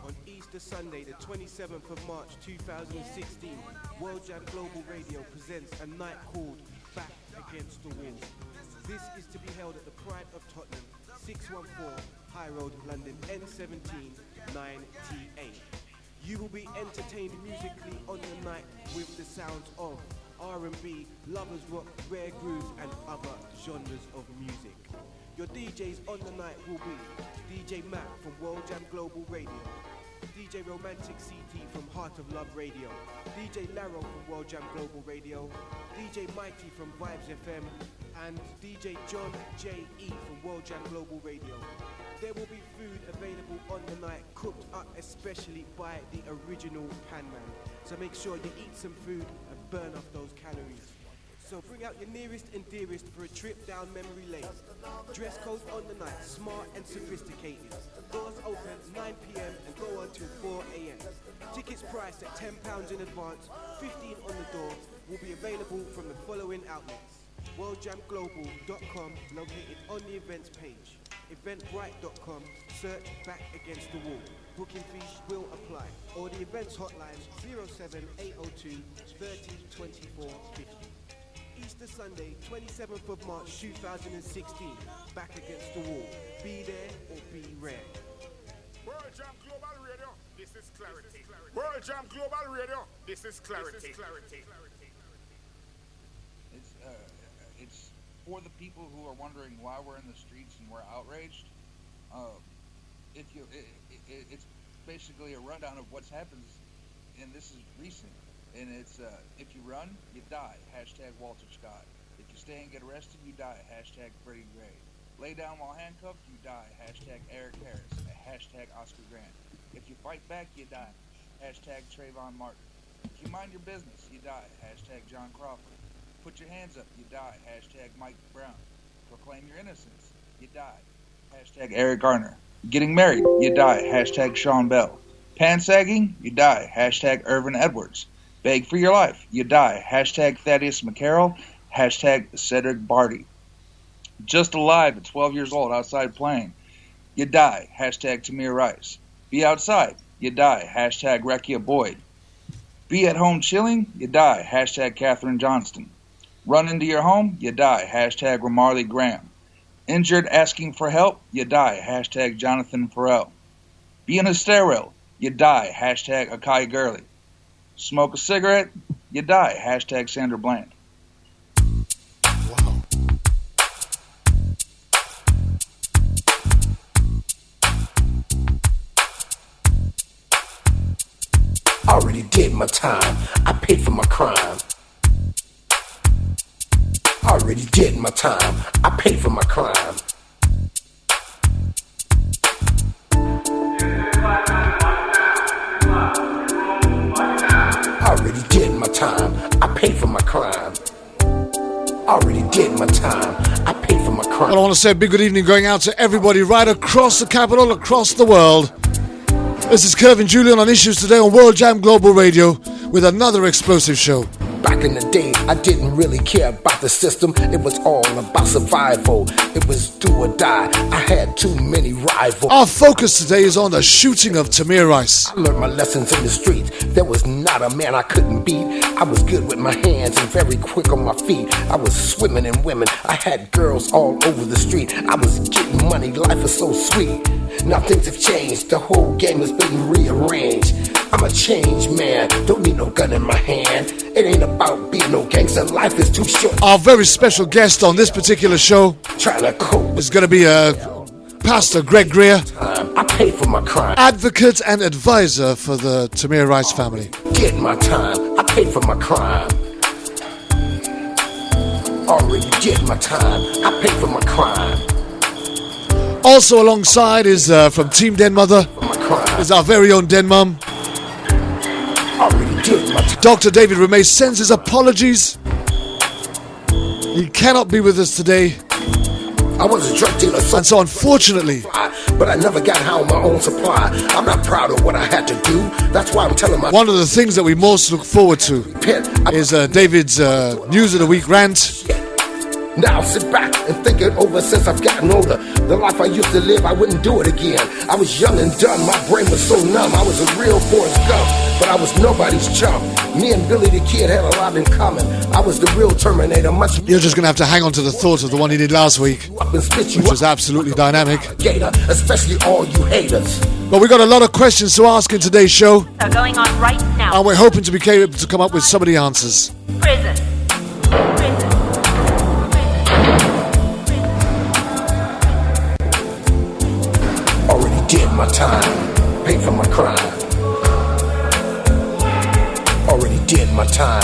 On Easter Sunday, the 27th of March 2016, World Jam Global Radio presents a night called Back Against the Wall. This is to be held at the Pride of Tottenham, 614 High Road, London, N17 9TA. You will be entertained musically on the night with the sounds of R&B, lovers rock, rare grooves and other genres of music. Your DJs on the night will be DJ Mac from World Jam Global Radio, DJ Romantic CT from Heart of Love Radio, DJ Laro from World Jam Global Radio, DJ Mighty from Vibes FM, and DJ John J.E. from World Jam Global Radio. There will be food available on the night, cooked up especially by the original Pan Man. So make sure you eat some food and burn off those calories. So bring out your nearest and dearest for a trip down memory lane. Dress code on the night, smart and sophisticated. Doors open 9 p.m. and go until 4 a.m. Tickets priced at £10 in advance, 15 on the door, will be available from the following outlets. WorldJamGlobal.com, located on the events page. Eventbrite.com, search Back Against the Wall. Booking fees will apply. Or the events hotline 07802 30 24 50. Easter Sunday, 27th of March 2016. Back Against the Wall. Be there or be rare. World Jam Global Radio, this is clarity. World Jam Global Radio, this is clarity. It's for the people who are wondering why we're in the streets and we're outraged. It's basically a rundown of what's happened, and this is recent. And it's if you run, you die. Hashtag Walter Scott. If you stay and get arrested, you die. Hashtag Freddie Gray. Lay down while handcuffed, you die. Hashtag Eric Harris. Hashtag Oscar Grant. If you fight back, you die. Hashtag Trayvon Martin. If you mind your business, you die. Hashtag John Crawford. Put your hands up, you die. Hashtag Mike Brown. Proclaim your innocence, you die. Hashtag Eric Garner. Getting married, you die. Hashtag Sean Bell. Pan-sagging, you die. Hashtag Irvin Edwards. Beg for your life, you die. Hashtag Thaddeus McCarroll. Hashtag Cedric Barty. Just alive at 12 years old outside playing, you die. Hashtag Tamir Rice. Be outside, you die. Hashtag Rekia Boyd. Be at home chilling, you die. Hashtag Katherine Johnston. Run into your home, you die. Hashtag Ramarley Graham. Injured asking for help, you die. Hashtag Jonathan Farrell. Be in a stairwell, you die. Hashtag Akai Gurley. Smoke a cigarette, you die. Hashtag Sandra Bland. Wow. I already did my time. I paid for my crime. I already did my time. I paid for my crime. I already did my time. I paid for my crime. I already did my time. I paid for my crime. Well, I want to say a big good evening going out to everybody right across the capital, across the world. This is Kervin, Julien on Issues today on World Jam Global Radio with another explosive show. Back in the day, I didn't really care about the system. It was all about survival. It was do or die. I had too many rivals. Our focus today is on the shooting of Tamir Rice. I learned my lessons in the streets. There was not a man I couldn't beat. I was good with my hands and very quick on my feet. I was swimming in women. I had girls all over the street. I was getting money. Life was so sweet. Now things have changed. The whole game has been rearranged. I'm a changed man. Don't need no gun in my hand. It ain't about being no gangster. Life is too short. Our very special guest on this particular show is going to be Pastor Greg Greer, I paid for my crime. advocate and advisor for the Tamir Rice family. Did my time. I paid for my crime. Already did my time. I paid for my crime. Also alongside is from Team Den Mother is our very own Den Mum. Already did my time. Dr. David Remay sends his apologies. He cannot be with us today. I was a drug dealer, And so unfortunately, but I never got high on my own supply. I'm not proud of what I had to do. That's why I'm telling my one of the things that we most look forward to is David's News of the Week rant. Now sit back and think it over since I've gotten older. The life I used to live, I wouldn't do it again. I was young and dumb, my brain was so numb. I was a real Forrest Gump, but I was nobody's chump. Me and Billy the Kid had a lot in common. I was the real Terminator, much. You're just going to have to hang on to the thought of the one he did last week, which was absolutely dynamic. Especially all you haters. But we got a lot of questions to ask in today's show. Are going on right now. And we're hoping to be able to come up with some of the answers. Prison. Already did my time, paid for my crime. Already did my time.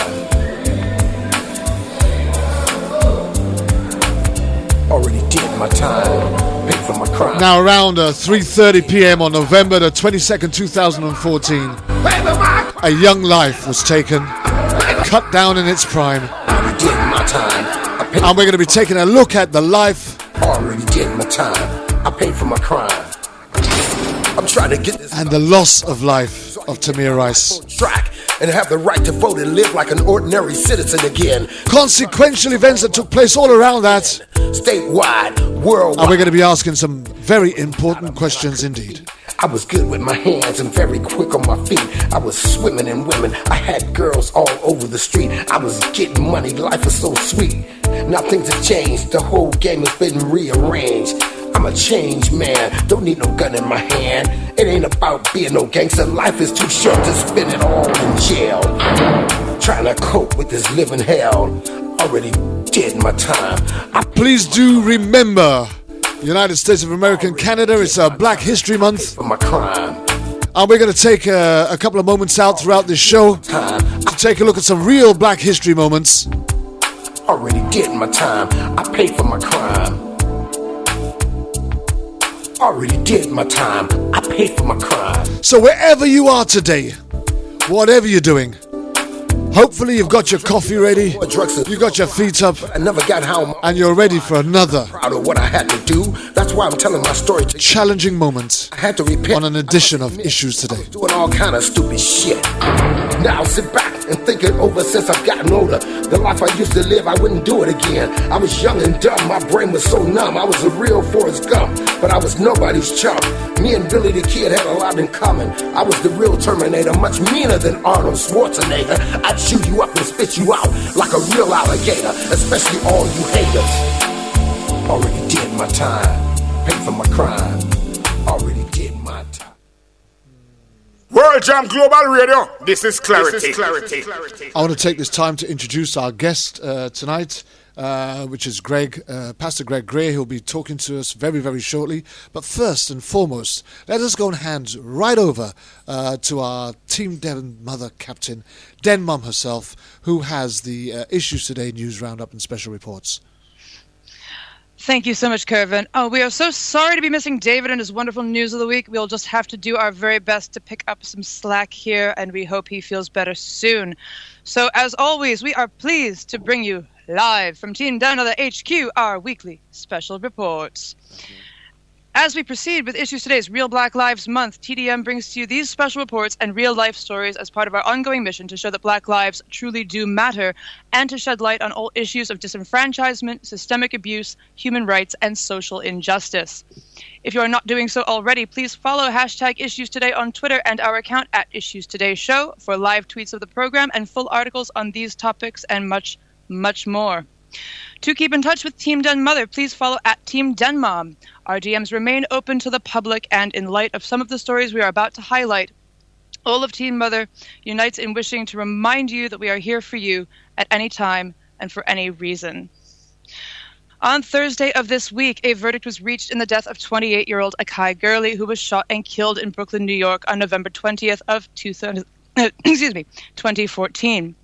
Already did my time, paid for my crime. Now around 3:30 p.m. on November the 22nd, 2014, a young life was taken, cut down in its prime. Already did my time. And we're going to be taking a look at the life. Already did my time. I paid for my crime. I'm trying to get this. And the loss of life of Tamir Rice. Track and have the right to vote and live like an ordinary citizen again. Consequential events that took place all around that. Statewide, worldwide. And we're going to be asking some very important questions indeed. I was good with my hands and very quick on my feet. I was swimming in women. I had girls all over the street. I was getting money. Life was so sweet. Now things have changed. The whole game has been rearranged. I'm a changed man. Don't need no gun in my hand. It ain't about being no gangster. Life is too short to spend it all in jail. Trying to cope with this living hell. Already did my time. Please do remember, United States of America and Canada, it's Black History Month. For my crime. And we're going to take a couple of moments out throughout this show to take a look at some real Black History moments. Already did my time. I paid for my crime. Already did my time. I paid for my crime. So wherever you are today, whatever you're doing, hopefully you've got your coffee ready, you got your feet up, I never got how and you're ready for another proud of what I had to do. That's why I'm telling my story. Challenging moment I had to repent on an edition of Issues Today. Doing all kind of stupid shit. Now sit back and think it over since I've gotten older. The life I used to live, I wouldn't do it again. I was young and dumb, my brain was so numb. I was a real Forrest Gump, but I was nobody's chump. Me and Billy the Kid had a lot in common. I was the real Terminator, much meaner than Arnold Schwarzenegger. I'd shoot you up and spit you out like a real alligator, especially all you haters. Already did my time, paid for my crime. Already did my time. World Jam Global Radio, this is Clarity. I want to take this time to introduce our guest tonight, which is Pastor Greg Gray, who'll be talking to us very, very shortly. But first and foremost, let us go and hand right over to our Team Den Mother Captain, Den Mum herself, who has the Issues Today news roundup and special reports. Thank you so much, Kervin. Oh, we are so sorry to be missing David and his wonderful news of the week. We'll just have to do our very best to pick up some slack here, and we hope he feels better soon. So, as always, we are pleased to bring you live from Team Down to the HQ, our weekly special reports. As we proceed with Issues Today's Real Black Lives Month, TDM brings to you these special reports and real-life stories as part of our ongoing mission to show that Black lives truly do matter and to shed light on all issues of disenfranchisement, systemic abuse, human rights, and social injustice. If you are not doing so already, please follow hashtag Issues Today on Twitter and our account at Issues Today Show for live tweets of the program and full articles on these topics and much, much more. To keep in touch with Team Den Mother, please follow at Team Den Mom. Our DMs remain open to the public, and in light of some of the stories we are about to highlight, all of Team Mother unites in wishing to remind you that we are here for you at any time and for any reason. On Thursday of this week, a verdict was reached in the death of 28-year-old Akai Gurley, who was shot and killed in Brooklyn, New York on November 20th of 2014.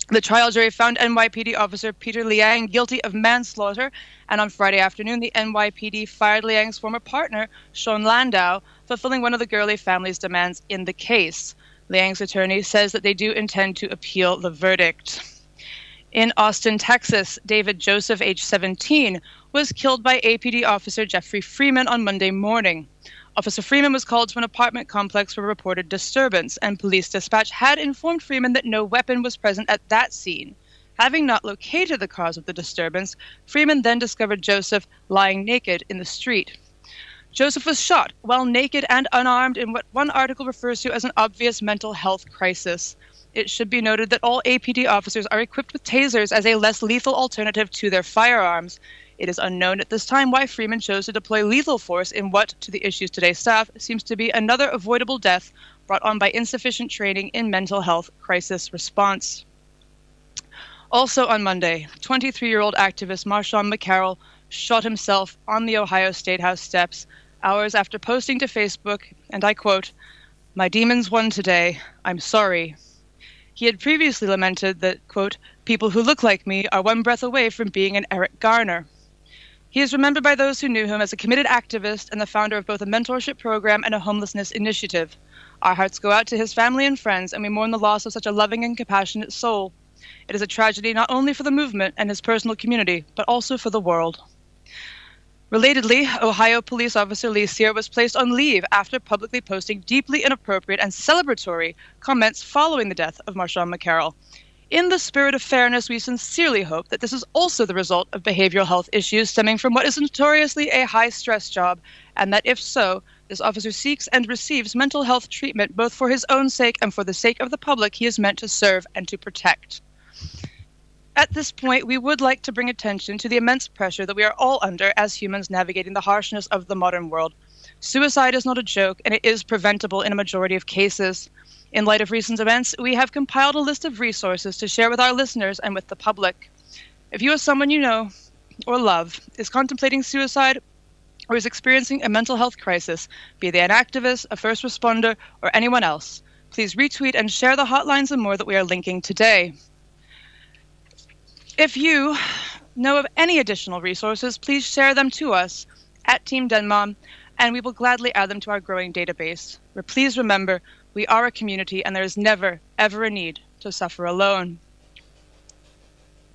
The trial jury found NYPD officer Peter Liang guilty of manslaughter, and on Friday afternoon, the NYPD fired Liang's former partner, Sean Landau, fulfilling one of the Gurley family's demands in the case. Liang's attorney says that they do intend to appeal the verdict. In Austin, Texas, David Joseph, age 17, was killed by APD officer Jeffrey Freeman on Monday morning. Officer Freeman was called to an apartment complex for reported disturbance, and police dispatch had informed Freeman that no weapon was present at that scene. Having not located the cause of the disturbance, Freeman then discovered Joseph lying naked in the street. Joseph was shot while naked and unarmed in what one article refers to as an obvious mental health crisis. It should be noted that all APD officers are equipped with tasers as a less lethal alternative to their firearms. It is unknown at this time why Freeman chose to deploy lethal force in what, to the Issues Today staff, seems to be another avoidable death brought on by insufficient training in mental health crisis response. Also on Monday, 23-year-old activist Marshawn McCarroll shot himself on the Ohio State House steps hours after posting to Facebook, and I quote, "My demons won today. I'm sorry." He had previously lamented that, quote, "people who look like me are one breath away from being an Eric Garner." He is remembered by those who knew him as a committed activist and the founder of both a mentorship program and a homelessness initiative. Our hearts go out to his family and friends, and we mourn the loss of such a loving and compassionate soul. It is a tragedy not only for the movement and his personal community, but also for the world. Relatedly, Ohio police officer Lee Sear was placed on leave after publicly posting deeply inappropriate and celebratory comments following the death of Marshawn McCarroll. In the spirit of fairness, we sincerely hope that this is also the result of behavioral health issues stemming from what is notoriously a high-stress job, and that if so, this officer seeks and receives mental health treatment both for his own sake and for the sake of the public he is meant to serve and to protect. At this point, we would like to bring attention to the immense pressure that we are all under as humans navigating the harshness of the modern world. Suicide is not a joke, and it is preventable in a majority of cases. In light of recent events, we have compiled a list of resources to share with our listeners and with the public. If you or someone you know or love is contemplating suicide or is experiencing a mental health crisis, be they an activist, a first responder, or anyone else, please retweet and share the hotlines and more that we are linking today. If you know of any additional resources, please share them to us at Team Denmom, and we will gladly add them to our growing database. Where please remember, we are a community, and there is never, ever a need to suffer alone.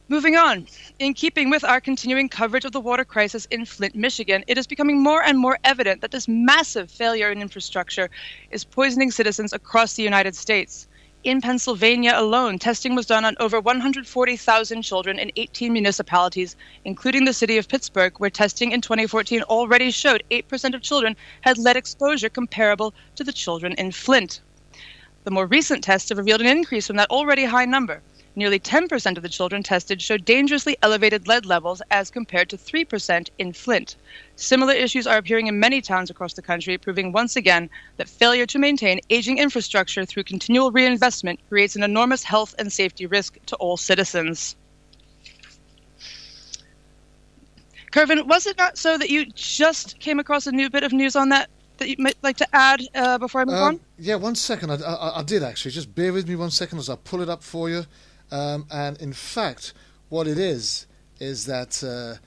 Moving on, in keeping with our continuing coverage of the water crisis in Flint, Michigan, it is becoming more and more evident that this massive failure in infrastructure is poisoning citizens across the United States. In Pennsylvania alone, testing was done on over 140,000 children in 18 municipalities, including the city of Pittsburgh, where testing in 2014 already showed 8% of children had lead exposure comparable to the children in Flint. The more recent tests have revealed an increase from that already high number. Nearly 10% of the children tested showed dangerously elevated lead levels as compared to 3% in Flint. Similar issues are appearing in many towns across the country, proving once again that failure to maintain aging infrastructure through continual reinvestment creates an enormous health and safety risk to all citizens. Kervin, was it not so that you just came across a new bit of news on that you might like to add before I move on? Yeah, 1 second. I did actually. Just bear with me 1 second as I pull it up for you. And in fact, what it is that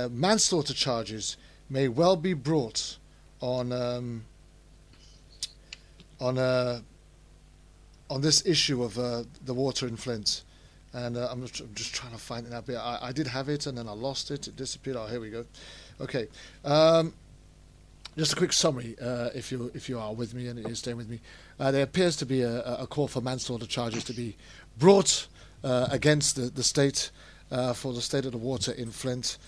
manslaughter charges may well be brought on this issue of the water in Flint. And I'm just trying to find it out. I did have it, and then I lost it. It disappeared. Oh, here we go. Okay. Just a quick summary, if you are with me and you're staying with me. There appears to be a call for manslaughter charges to be brought against the state for the state of the water in Flint.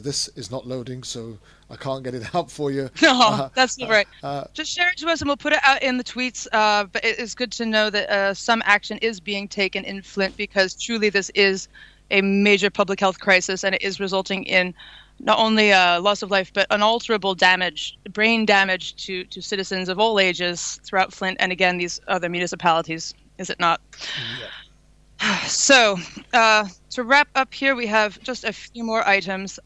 This is not loading, so I can't get it out for you. No, that's all right. Just share it to us, and we'll put it out in the tweets. But it is good to know that some action is being taken in Flint, because truly this is a major public health crisis, and it is resulting in not only loss of life, but unalterable damage, brain damage to citizens of all ages throughout Flint and, again, these other municipalities, is it not? Yeah. So, to wrap up here, we have just a few more items.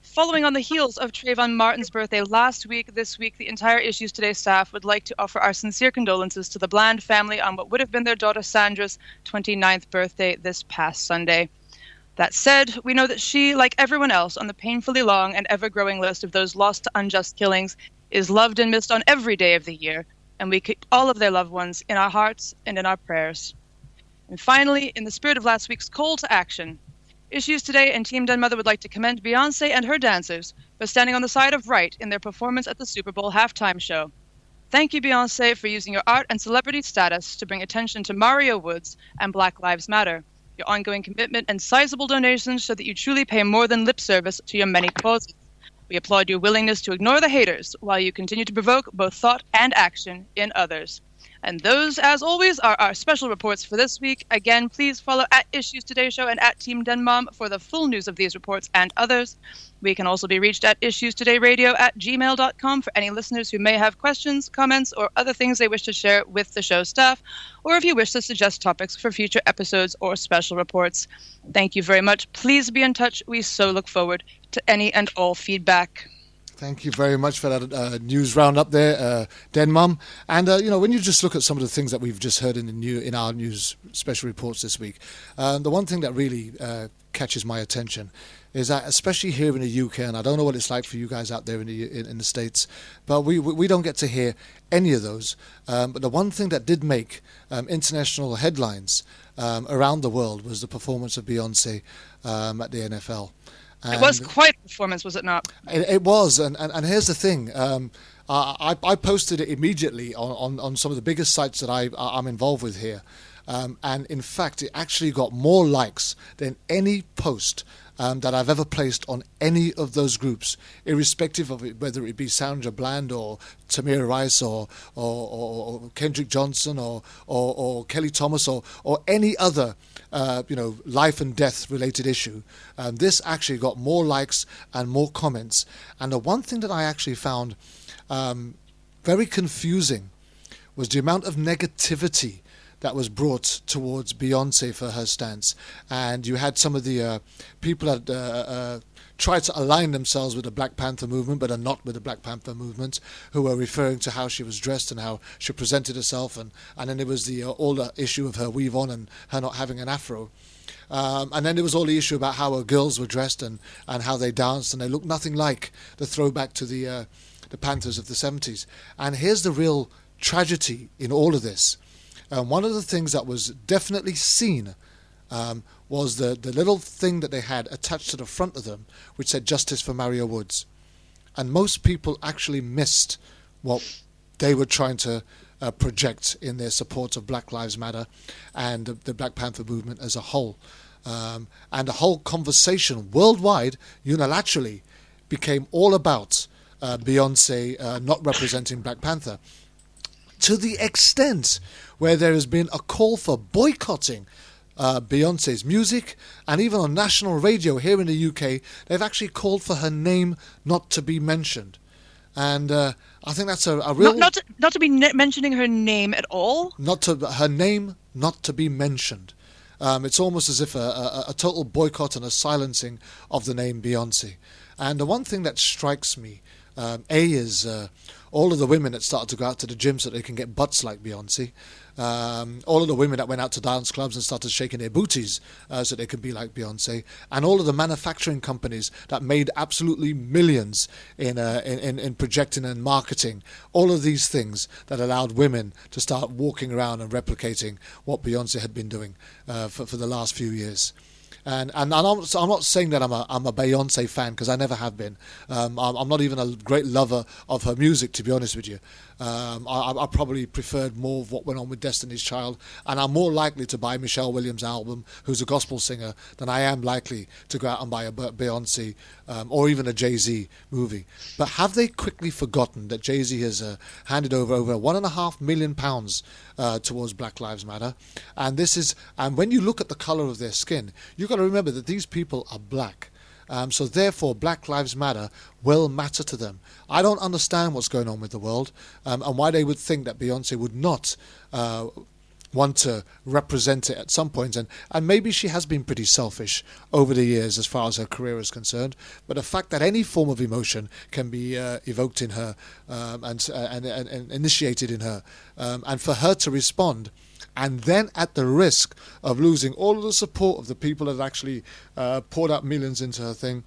Following on the heels of Trayvon Martin's birthday last week, this week, the entire Issues Today staff would like to offer our sincere condolences to the Bland family on what would have been their daughter Sandra's 29th birthday this past Sunday. That said, we know that she, like everyone else on the painfully long and ever-growing list of those lost to unjust killings, is loved and missed on every day of the year, and we keep all of their loved ones in our hearts and in our prayers. And finally, in the spirit of last week's call to action, Issues Today and Team Den Mother would like to commend Beyoncé and her dancers for standing on the side of right in their performance at the Super Bowl halftime show. Thank you, Beyoncé, for using your art and celebrity status to bring attention to Mario Woods and Black Lives Matter. Your ongoing commitment and sizable donations show that you truly pay more than lip service to your many causes. We applaud your willingness to ignore the haters while you continue to provoke both thought and action in others. And those, as always, are our special reports for this week. Again, please follow at Issues Today Show and at Team Denmom for the full news of these reports and others. We can also be reached at issuestodayradio@gmail.com for any listeners who may have questions, comments, or other things they wish to share with the show staff, or if you wish to suggest topics for future episodes or special reports. Thank you very much. Please be in touch. We so look forward to any and all feedback. Thank you very much for that news roundup there, Denmom. And when you just look at some of the things that we've just heard in our news special reports this week, the one thing that really catches my attention is that, especially here in the UK, and I don't know what it's like for you guys out there in the States, but we don't get to hear any of those. But the one thing that did make international headlines around the world was the performance of Beyonce at the NFL. It was quite a performance, was it not? It was, and here's the thing. I posted it immediately on some of the biggest sites that I'm involved with here. And in fact, it actually got more likes than any post that I've ever placed on any of those groups, irrespective of it, whether it be Sandra Bland or Tamir Rice or Kendrick Johnson or Kelly Thomas or any other life and death related issue. This actually got more likes and more comments. And the one thing that I actually found very confusing was the amount of negativity that was brought towards Beyonce for her stance. And you had some of the people that tried to align themselves with the Black Panther movement, but are not with the Black Panther movement, who were referring to how she was dressed and how she presented herself. And then there was the older issue of her weave on and her not having an afro. And then there was all the issue about how her girls were dressed and how they danced, and they looked nothing like the throwback to the Panthers of the 70s. And here's the real tragedy in all of this. One of the things that was definitely seen was the little thing that they had attached to the front of them, which said "Justice for Mario Woods." And most people actually missed what they were trying to project in their support of Black Lives Matter and the Black Panther movement as a whole. And the whole conversation worldwide, unilaterally, became all about Beyonce not representing Black Panther, to the extent where there has been a call for boycotting Beyonce's music, and even on national radio here in the UK, they've actually called for her name not to be mentioned. And I think that's a real... Not to be mentioning her name at all? Her name not to be mentioned. It's almost as if a total boycott and a silencing of the name Beyonce. And the one thing that strikes me, is all of the women that started to go out to the gym so they can get butts like Beyonce. All of the women that went out to dance clubs and started shaking their booties so they could be like Beyonce. And all of the manufacturing companies that made absolutely millions in projecting and marketing. All of these things that allowed women to start walking around and replicating what Beyonce had been doing for the last few years. And I'm not saying that I'm a Beyonce fan, because I never have been. I'm not even a great lover of her music, to be honest with you. I probably preferred more of what went on with Destiny's Child, and I'm more likely to buy Michelle Williams' album, who's a gospel singer, than I am likely to go out and buy a Beyonce or even a Jay-Z movie. But have they quickly forgotten that Jay-Z has handed over £1.5 million towards Black Lives Matter? And when you look at the colour of their skin, you've got to remember that these people are black. So therefore, Black Lives Matter will matter to them. I don't understand what's going on with the world and why they would think that Beyonce would not want to represent it at some point. And maybe she has been pretty selfish over the years as far as her career is concerned. But the fact that any form of emotion can be evoked in her and initiated in her, and for her to respond, and then at the risk of losing all of the support of the people that actually poured out millions into her thing,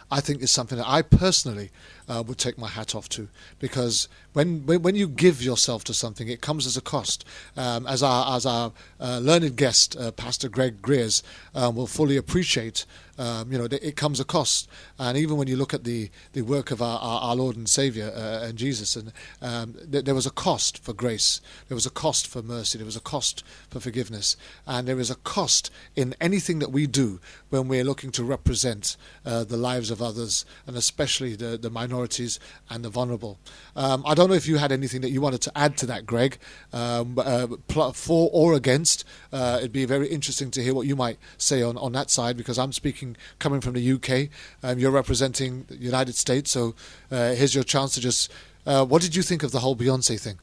I think is something that I personally would take my hat off to, because when you give yourself to something, it comes as a cost. As our learned guest, Pastor Greg Greers, will fully appreciate, it comes a cost. And even when you look at the work of our Lord and Savior and Jesus, and there was a cost for grace, there was a cost for mercy, there was a cost for forgiveness, and there is a cost in anything that we do when we're looking to represent the lives of others, and especially the minorities and the vulnerable. I don't know if you had anything that you wanted to add to that, Greg, for or against. It'd be very interesting to hear what you might say on that side, because I'm speaking coming from the UK. You're representing the United States, so here's your chance to just... what did you think of the whole Beyonce thing?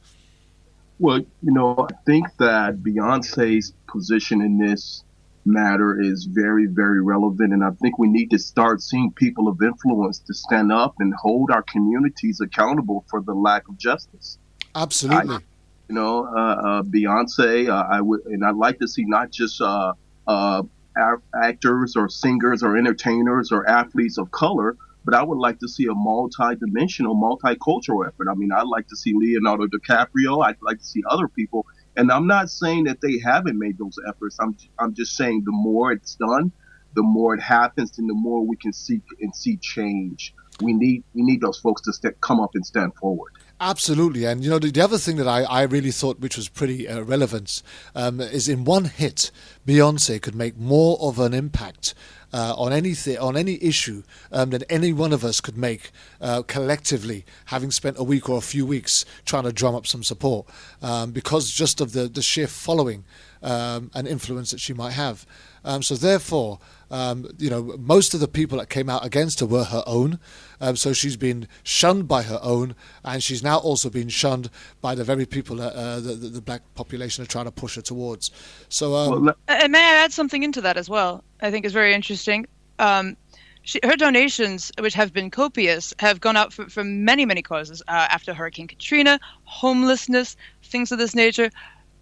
Well, I think that Beyonce's position in this matter is very, very relevant, and I think we need to start seeing people of influence to stand up and hold our communities accountable for the lack of justice. Absolutely. Beyonce, I'd like to see not just actors or singers or entertainers or athletes of color, but I would like to see a multi-dimensional, multicultural effort. I mean, I'd like to see Leonardo DiCaprio. I'd like to see other people. And I'm not saying that they haven't made those efforts. I'm just saying the more it's done, the more it happens, and the more we can see change. We need those folks to come up and stand forward. Absolutely. And, the other thing that I really thought, which was pretty relevant, is in one hit, Beyonce could make more of an impact on any issue than any one of us could make collectively, having spent a week or a few weeks trying to drum up some support, because just of the sheer following and influence that she might have. So therefore, most of the people that came out against her were her own. So she's been shunned by her own, and she's now also been shunned by the very people that the black population are trying to push her towards. So, and may I add something into that as well? I think is very interesting. Her donations, which have been copious, have gone out for many, many causes. After Hurricane Katrina, homelessness, things of this nature.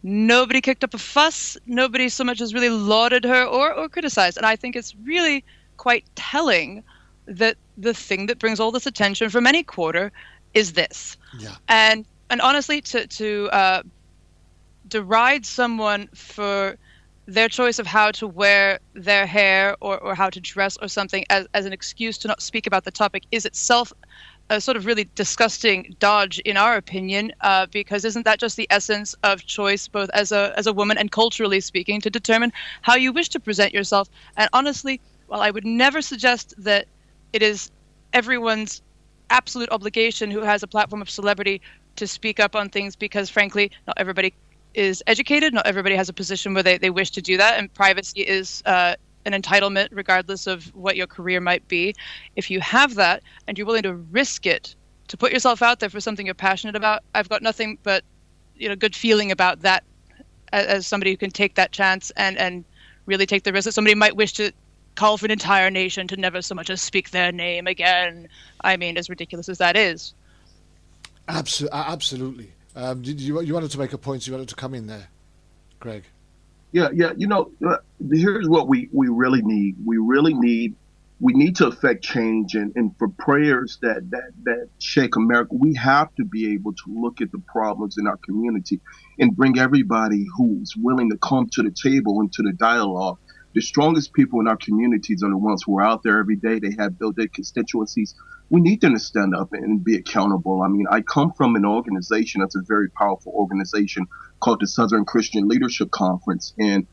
Nobody kicked up a fuss. Nobody so much as really lauded her or criticized. And I think it's really quite telling that the thing that brings all this attention from any quarter is this. Yeah. And honestly, to deride someone for their choice of how to wear their hair or how to dress or something as an excuse to not speak about the topic is itself a sort of really disgusting dodge, in our opinion, because isn't that just the essence of choice, both as a woman and culturally speaking, to determine how you wish to present yourself? And honestly, while I would never suggest that it is everyone's absolute obligation who has a platform of celebrity to speak up on things, because frankly, not everybody is educated, not everybody has a position where they wish to do that, and privacy is an entitlement regardless of what your career might be. If you have that and you're willing to risk it to put yourself out there for something you're passionate about, I've got nothing but good feeling about that as somebody who can take that chance and really take the risk that somebody might wish to call for an entire nation to never so much as speak their name again. I mean, as ridiculous as that is. Absolutely. You wanted to make a point, so you wanted to come in there, Greg. Yeah. Here's what we really need. We need to affect change, and for prayers that shake America, we have to be able to look at the problems in our community and bring everybody who's willing to come to the table into the dialogue. The strongest people in our communities are the ones who are out there every day. They have built their constituencies. We need them to stand up and be accountable. I mean, I come from an organization that's a very powerful organization called the Southern Christian Leadership Conference. And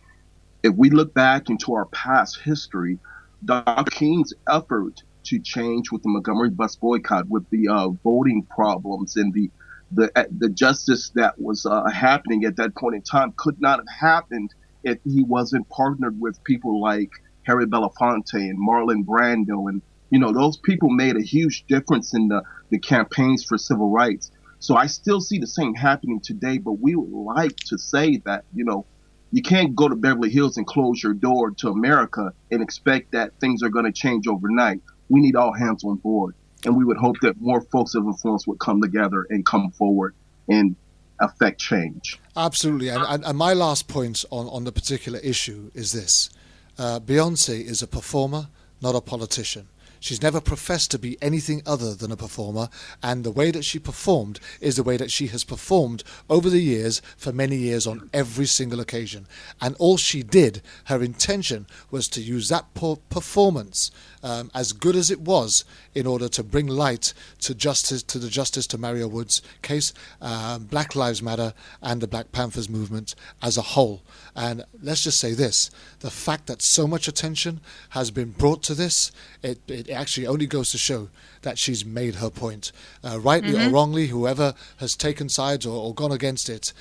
if we look back into our past history, Dr. King's effort to change with the Montgomery bus boycott, with the voting problems and the justice that was happening at that point in time, could not have happened if he wasn't partnered with people like Harry Belafonte and Marlon Brando. And, those people made a huge difference in the campaigns for civil rights. So I still see the same happening today, but we would like to say that, you can't go to Beverly Hills and close your door to America and expect that things are going to change overnight. We need all hands on board. And we would hope that more folks of influence would come together and come forward and affect change. Absolutely. And my last point on the particular issue is this. Beyonce is a performer, not a politician. She's never professed to be anything other than a performer, and the way that she performed is the way that she has performed over the years, for many years, on every single occasion. And all she did, her intention was to use that performance, as good as it was, in order to bring light to the justice to Mario Woods' case, Black Lives Matter, and the Black Panthers movement as a whole. And let's just say this: the fact that so much attention has been brought to this, it actually only goes to show that she's made her point. Rightly or wrongly, whoever has taken sides or gone against it,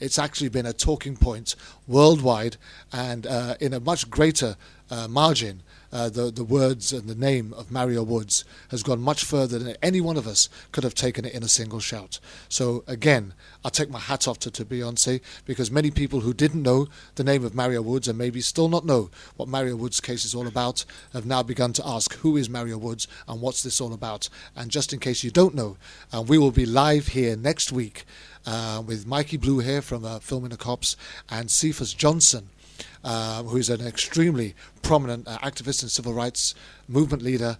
it's actually been a talking point worldwide, and in a much greater margin. The words and the name of Mario Woods has gone much further than any one of us could have taken it in a single shout. So again, I take my hat off to Beyonce, because many people who didn't know the name of Mario Woods, and maybe still not know what Mario Woods' case is all about, have now begun to ask, who is Mario Woods and what's this all about? And just in case you don't know, we will be live here next week with Mikey Blue here from Filming the Cops, and Cephas Johnson, who is an extremely prominent activist and civil rights movement leader,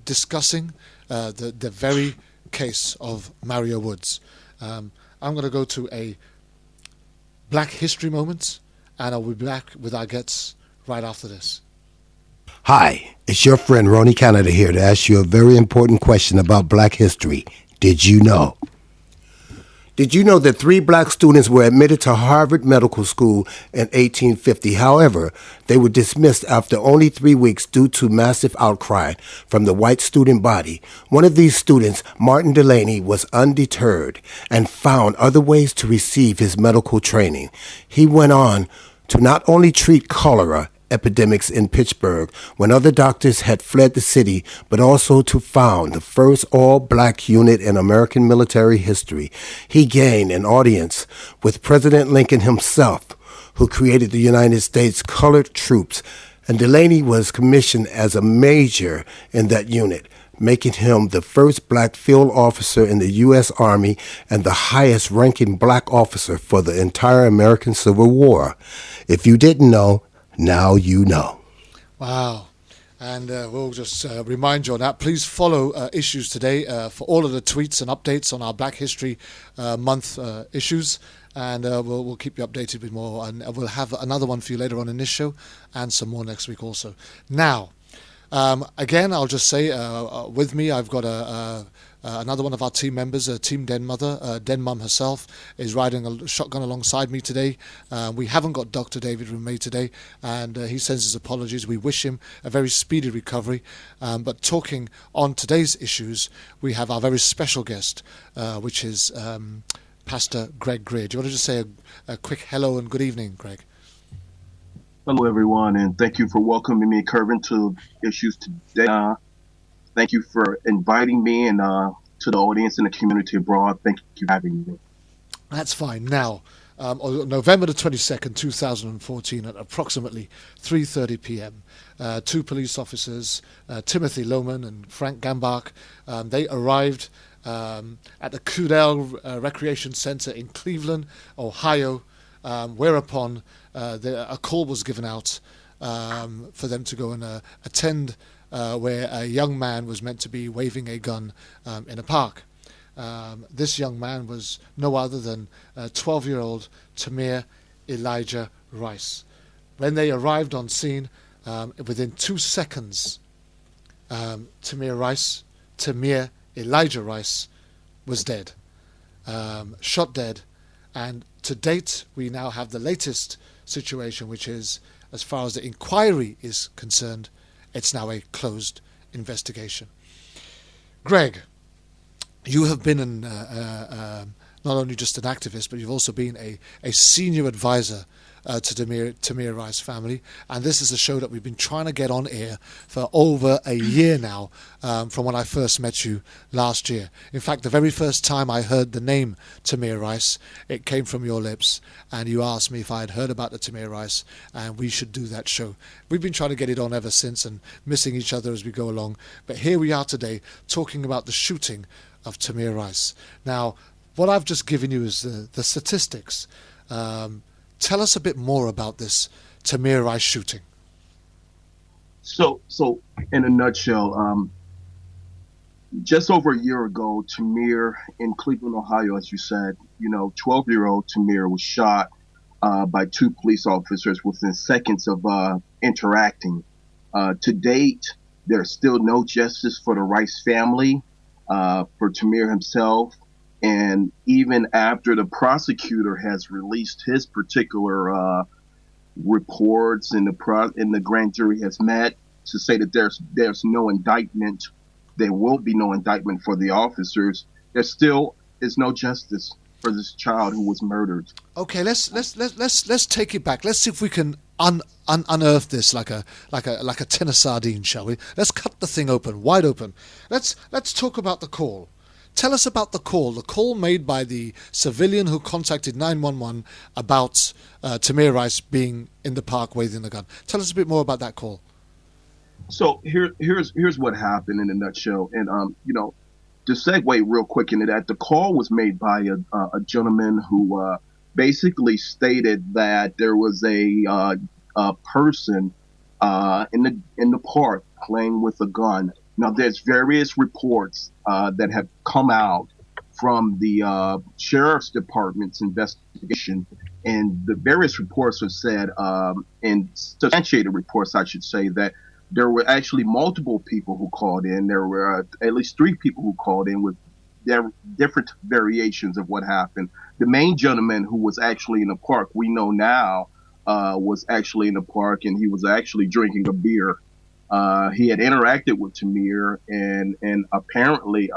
discussing the very case of Mario Woods. I'm going to go to a Black History moment, and I'll be back with our guests right after this. Hi, it's your friend Ronnie Canada here to ask you a very important question about Black history. Did you know? Did you know that 3 black students were admitted to Harvard Medical School in 1850? However, they were dismissed after only 3 weeks due to massive outcry from the white student body. One of these students, Martin Delaney, was undeterred and found other ways to receive his medical training. He went on to not only treat cholera epidemics in Pittsburgh when other doctors had fled the city, but also to found the first all-black unit in American military history. He gained an audience with President Lincoln himself, who created the United States Colored Troops, and Delaney was commissioned as a major in that unit, making him the first black field officer in the U.S. Army and the highest-ranking black officer for the entire American Civil War. If you didn't know, now you know. Wow. And we'll just remind you on that. Please follow Issues Today for all of the tweets and updates on our Black History Month issues. And we'll keep you updated with more. And we'll have another one for you later on in this show, and some more next week also. Now, again, I'll just say, with me, I've got another one of our team members, Team Den Mother. Den Mum herself is riding a shotgun alongside me today. We haven't got Dr. David with me today, and he sends his apologies. We wish him a very speedy recovery. But talking on today's issues, we have our very special guest, which is Pastor Greg Greer. Do you want to just say a quick hello and good evening, Greg? Hello, everyone, and thank you for welcoming me, Kervin, to Issues Today. Thank you for inviting me, and to the audience and the community abroad, thank you for having me. That's fine. Now, on November the 22nd, 2014, at approximately 3:30 p.m., 2 police officers, Timothy Lohman and Frank Gambach, they arrived at the Cudell Recreation Center in Cleveland, Ohio, whereupon a call was given out for them to go and attend where a young man was meant to be waving a gun in a park. This young man was no other than 12-year-old Tamir Elijah Rice. When they arrived on scene, within 2 seconds, Tamir Elijah Rice was dead, shot dead. And to date, we now have the latest situation, which is, as far as the inquiry is concerned, it's now a closed investigation. Greg, you have been not only just an activist, but you've also been a senior advisor to Tamir Rice family, and this is a show that we've been trying to get on air for over a year now, from when I first met you last year. In fact, the very first time I heard the name Tamir Rice, it came from your lips, and you asked me if I had heard about the Tamir Rice, and we should do that show. We've been trying to get it on ever since, and missing each other as we go along, but here we are today talking about the shooting of Tamir Rice. Now, what I've just given you is the statistics. Tell us a bit more about this Tamir Rice shooting. So in a nutshell, just over a year ago, Tamir in Cleveland, Ohio, as you said, 12-year-old Tamir was shot by two police officers within seconds of interacting. To date, there's still no justice for the Rice family, for Tamir himself, and even after the prosecutor has released his particular reports and the grand jury has met to say that there's no indictment, there will be no indictment for the officers. There still is no justice for this child who was murdered. Okay, let's take it back. Let's see if we can unearth this like a tin of sardines, shall we? Let's cut the thing open, wide open. Let's talk about the call. Tell us about the call made by the civilian who contacted 911 about Tamir Rice being in the park waving the gun. Tell us a bit more about that call. So here's what happened in a nutshell, and to segue real quick into that, the call was made by a gentleman who basically stated that there was a person in the park playing with a gun. Now, there's various reports that have come out from the sheriff's department's investigation, and the various reports have said, and substantiated reports, I should say, that there were actually multiple people who called in. There were at least 3 people who called in with their different variations of what happened. The main gentleman who was actually in the park, we know now, was actually in the park, and he was actually drinking a beer. He had interacted with Tamir and apparently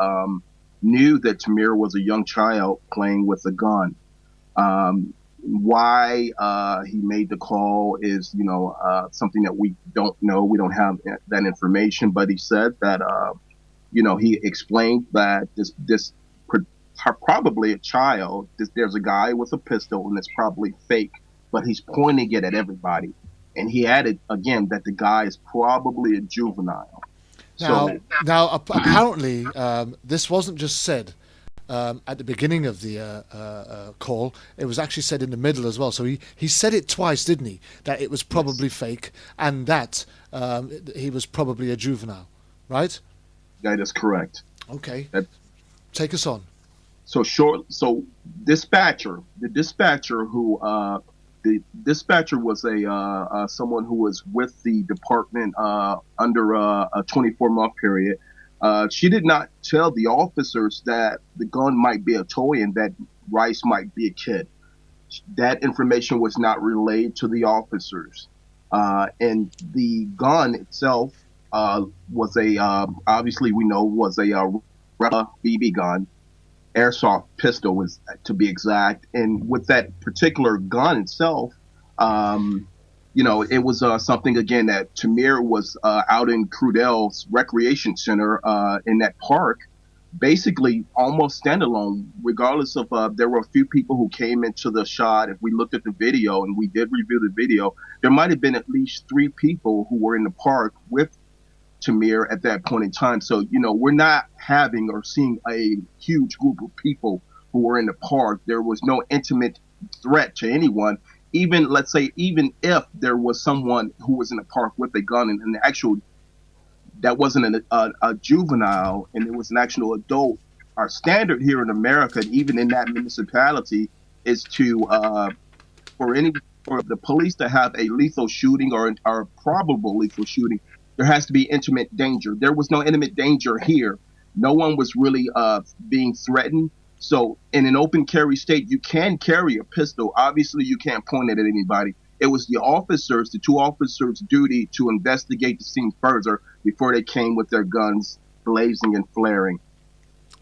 knew that Tamir was a young child playing with a gun. Why he made the call is, something that we don't know. We don't have that information, but he said that, he explained that this probably a child, there's a guy with a pistol and it's probably fake, but he's pointing it at everybody. And he added again that the guy is probably a juvenile. Now apparently, this wasn't just said at the beginning of the call. It was actually said in the middle as well. So he said it twice, didn't he? That it was probably fake, and that he was probably a juvenile, right? That is correct. Okay. Take us on. So the dispatcher was someone who was with the department under a 24-month period. She did not tell the officers that the gun might be a toy and that Rice might be a kid. That information was not relayed to the officers. And the gun itself was obviously we know was a BB gun. Airsoft pistol was, to be exact. And with that particular gun itself, it was something, again, that Tamir was out in Crudell's recreation center in that park, basically almost standalone, regardless of there were a few people who came into the shot. If we looked at the video, and we did review the video, there might have been at least 3 people who were in the park with Tamir at that point in time. So, we're not having or seeing a huge group of people who were in the park. There was no intimate threat to anyone. Even, let's say, even if there was someone who was in the park with a gun and the actual, that wasn't a juvenile and it was an actual adult, our standard here in America, even in that municipality, is to, for the police to have a lethal shooting or a probable lethal shooting, there has to be intimate danger. There was no intimate danger here. No one was really being threatened. So in an open carry state, you can carry a pistol. Obviously, you can't point it at anybody. It was the 2 officers' duty to investigate the scene further before they came with their guns blazing and flaring.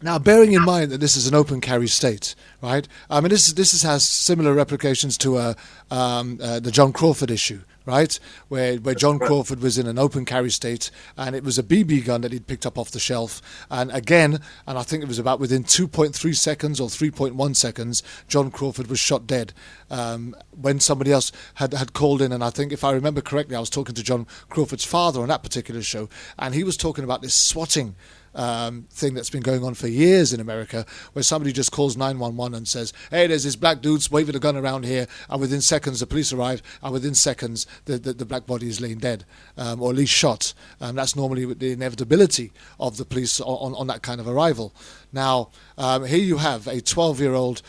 Now, bearing in mind that this is an open carry state, right? I mean, this has similar replications to the John Crawford issue, right? Where John Crawford was in an open carry state, and it was a BB gun that he'd picked up off the shelf. And again, I think it was about within 2.3 seconds or 3.1 seconds, John Crawford was shot dead. When somebody else had called in, and I think if I remember correctly, I was talking to John Crawford's father on that particular show, and he was talking about this swatting thing that's been going on for years in America, where somebody just calls 911 and says, hey, there's this black dude waving a gun around here, and within seconds the police arrive, and within seconds the black body is laying dead, or at least shot. That's normally the inevitability of the police on that kind of arrival. Now, here you have a 12-year-old,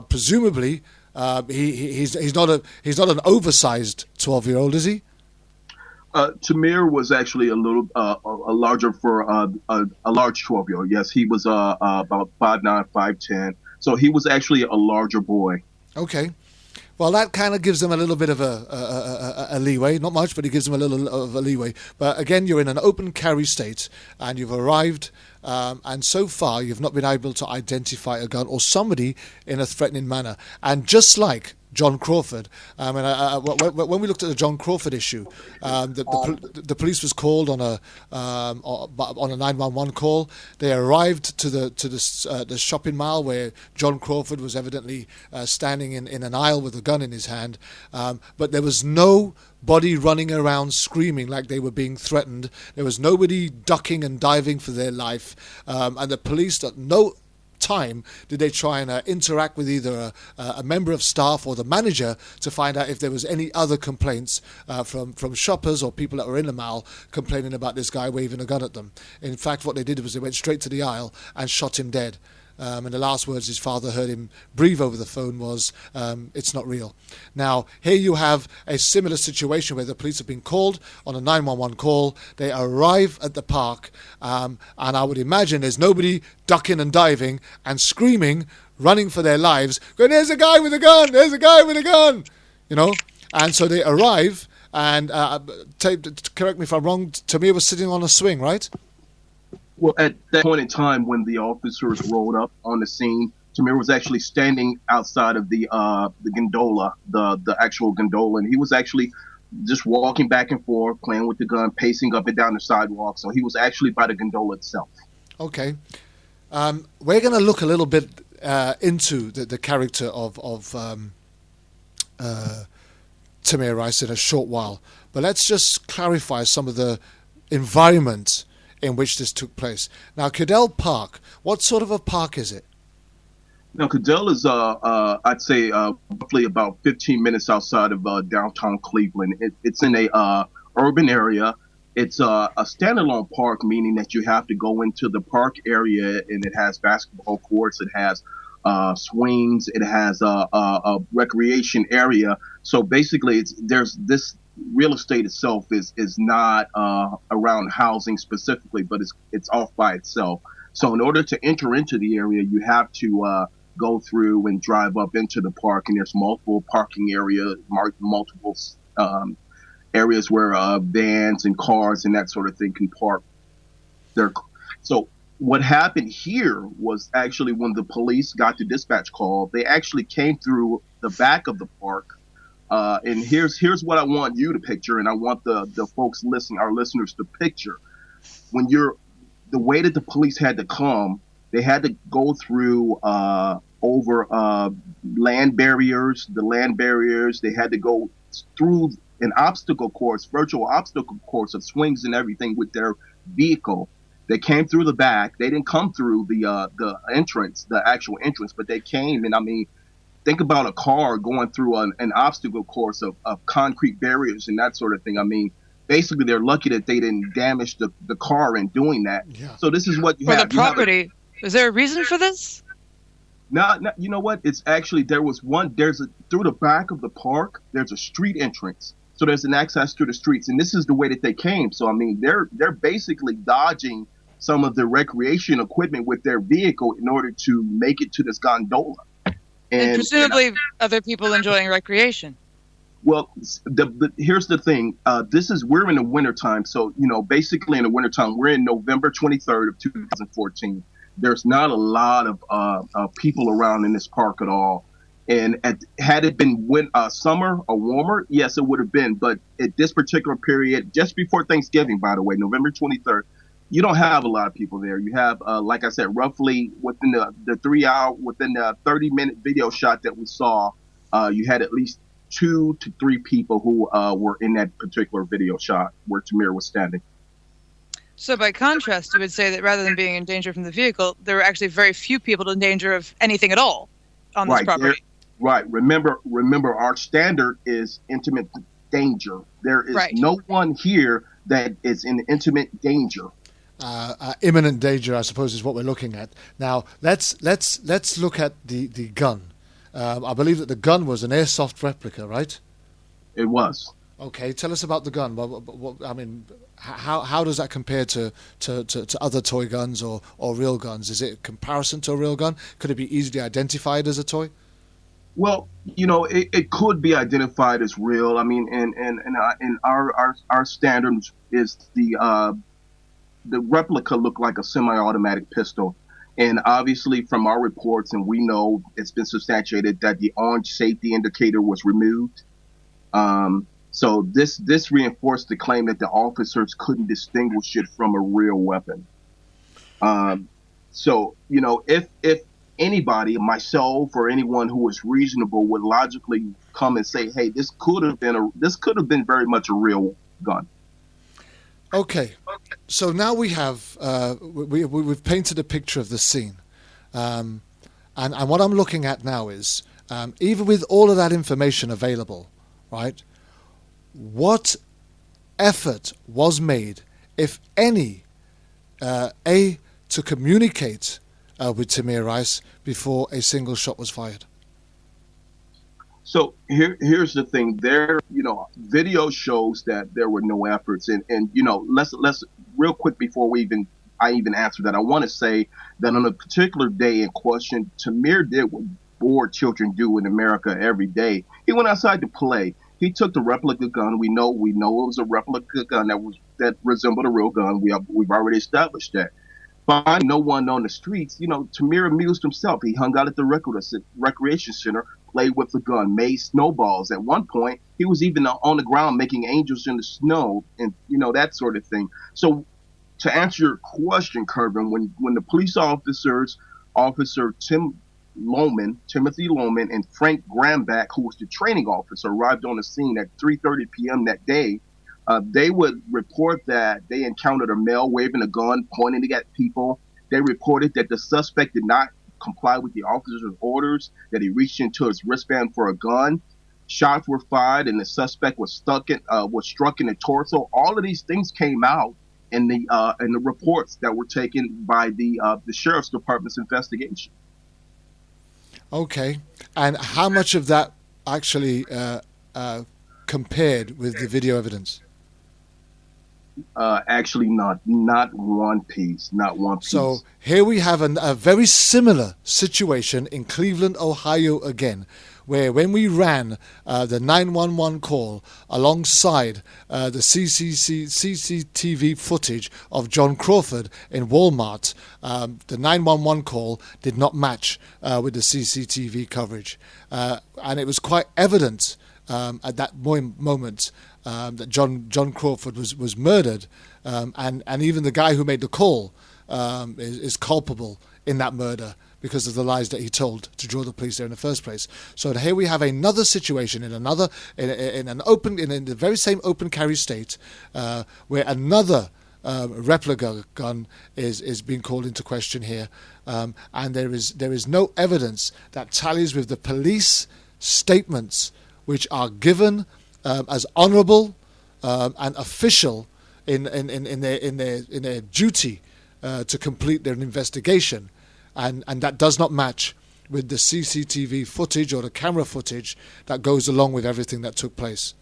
presumably he's not an oversized 12-year-old, is he? Tamir was actually a little larger for a large 12-year-old. Yes, he was about 5'9", 5'10". So he was actually a larger boy. Okay. Well, that kind of gives them a little bit of a leeway. Not much, but it gives them a little of a leeway. But again, you're in an open carry state, and you've arrived, and so far you've not been able to identify a gun or somebody in a threatening manner. And just like John Crawford, when we looked at the John Crawford issue, the police was called on a 911 call. They arrived to the shopping mall where John Crawford was evidently standing in an aisle with a gun in his hand, but there was nobody running around screaming like they were being threatened. There was nobody ducking and diving for their life, and the police at no time did they try and interact with either a member of staff or the manager to find out if there was any other complaints from shoppers or people that were in the mall complaining about this guy waving a gun at them. In fact, what they did was they went straight to the aisle and shot him dead. And the last words his father heard him breathe over the phone was, "It's not real." Now, here you have a similar situation where the police have been called on a 911 call. They arrive at the park, and I would imagine there's nobody ducking and diving and screaming, running for their lives, going, "There's a guy with a gun! There's a guy with a gun!" You know? And so they arrive, and correct me if I'm wrong, Tamir was sitting on a swing, right? Well, at that point in time, when the officers rolled up on the scene, Tamir was actually standing outside of the gondola, the actual gondola, and he was actually just walking back and forth, playing with the gun, pacing up and down the sidewalk. So he was actually by the gondola itself. Okay, we're going to look a little bit into the character of Tamir Rice in a short while, but let's just clarify some of the environment in which this took place. Now, Cadell Park, what sort of a park is it? Now, Cadell is, I'd say, roughly about 15 minutes outside of downtown Cleveland. It's in a urban area. It's a standalone park, meaning that you have to go into the park area, and it has basketball courts, it has swings, it has a recreation area. So basically, there's this real estate itself is not around housing specifically, but it's off by itself. So in order to enter into the area, you have to go through and drive up into the park, and there's multiple parking areas, multiple areas where vans and cars and that sort of thing can park there. So what happened here was actually when the police got the dispatch call, they actually came through the back of the park. And here's what I want you to picture, and I want the folks our listeners to picture. When the way that the police had to come, they had to go through over land barriers. The land barriers, they had to go through an obstacle course, virtual obstacle course of swings and everything with their vehicle. They came through the back. They didn't come through the entrance, the actual entrance, but they came, and I mean, think about a car going through an obstacle course of concrete barriers and that sort of thing. I mean, basically, they're lucky that they didn't damage the car in doing that. Yeah. So this is what you have. For the property. Is there a reason for this? No, you know what? It's actually, through the back of the park, there's a street entrance. So there's an access to the streets. And this is the way that they came. So, I mean, they're basically dodging some of the recreation equipment with their vehicle in order to make it to this gondola. And presumably other people enjoying recreation. Well, here's the thing. We're in the wintertime. So, basically in the wintertime, we're in November 23rd of 2014. There's not a lot of people around in this park at all. And had it been summer or warmer, yes, it would have been. But at this particular period, just before Thanksgiving, by the way, November 23rd, you don't have a lot of people there. You have, like I said, roughly within the 30-minute video shot that we saw, you had at least 2 to 3 people who were in that particular video shot where Tamir was standing. So by contrast, you would say that rather than being in danger from the vehicle, there were actually very few people in danger of anything at all on this property. Right. Remember, our standard is intimate danger. There is Right. no one here that is in intimate danger. Imminent danger, I suppose, is what we're looking at. Now, let's look at the gun. I believe that the gun was an airsoft replica, right? It was. Okay, tell us about the gun. I mean, how does that compare to other toy guns or real guns? Is it a comparison to a real gun? Could it be easily identified as a toy? Well, it could be identified as real. I mean, and our standards is the replica looked like a semi-automatic pistol. And obviously from our reports, and we know it's been substantiated that the orange safety indicator was removed. So this reinforced the claim that the officers couldn't distinguish it from a real weapon. So, if anybody, myself or anyone who is reasonable, would logically come and say, hey, this could have been very much a real gun. Okay, so now we have we've painted a picture of the scene, and what I'm looking at now is even with all of that information available, right? What effort was made, if any, to communicate with Tamir Rice before a single shot was fired? So here's the thing. Video shows that there were no efforts, and let's real quick before I even answer that, I want to say that on a particular day in question, Tamir did what bored children do in America every day. He went outside to play. He took the replica gun. We know it was a replica gun that resembled a real gun. We've already established that. Finding no one on the streets, Tamir amused himself. He hung out at the recreation center, played with the gun, made snowballs. At one point, he was even on the ground making angels in the snow and, that sort of thing. So to answer your question, Kervin, when the police officers, Officer Timothy Loman, and Frank Grambach, who was the training officer, arrived on the scene at 3:30 p.m. that day, they would report that they encountered a male waving a gun, pointing at people. They reported that the suspect did not comply with the officer's orders, that he reached into his wristband for a gun. Shots were fired, and the suspect was struck in the torso. All of these things came out in the reports that were taken by the sheriff's department's investigation. Okay, and how much of that actually compared with the video evidence? Actually, not one piece, not one piece. So here we have a very similar situation in Cleveland, Ohio again, where when we ran the 911 call alongside the CCTV footage of John Crawford in Walmart, the 911 call did not match with the CCTV coverage. And it was quite evident at that moment that John Crawford was murdered, and even the guy who made the call is culpable in that murder because of the lies that he told to draw the police there in the first place. So here we have another situation in the very same open carry state where another replica gun is being called into question here, and there is no evidence that tallies with the police statements, which are given as honourable and official in their duty to complete their investigation, and that does not match with the CCTV footage or the camera footage that goes along with everything that took place.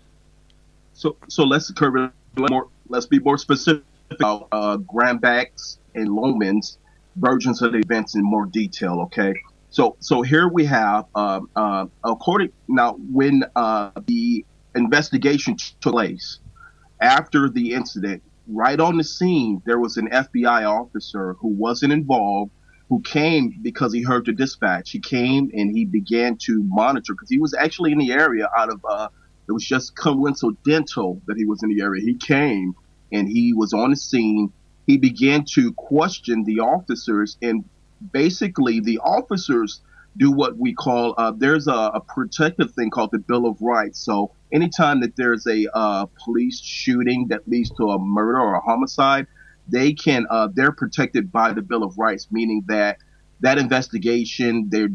So let's be more specific about Grambach's and Loman's versions of the events in more detail. Okay. So here we have, when the investigation took place after the incident, right on the scene, there was an FBI officer who wasn't involved, who came because he heard the dispatch. He came and he began to monitor because he was actually in the area it was just coincidental that he was in the area. He came and he was on the scene. He began to question the officers, and basically the officers do what we call there's a protective thing called the Bill of Rights. So anytime that there's a police shooting that leads to a murder or a homicide, they're protected by the Bill of Rights, meaning that investigation they're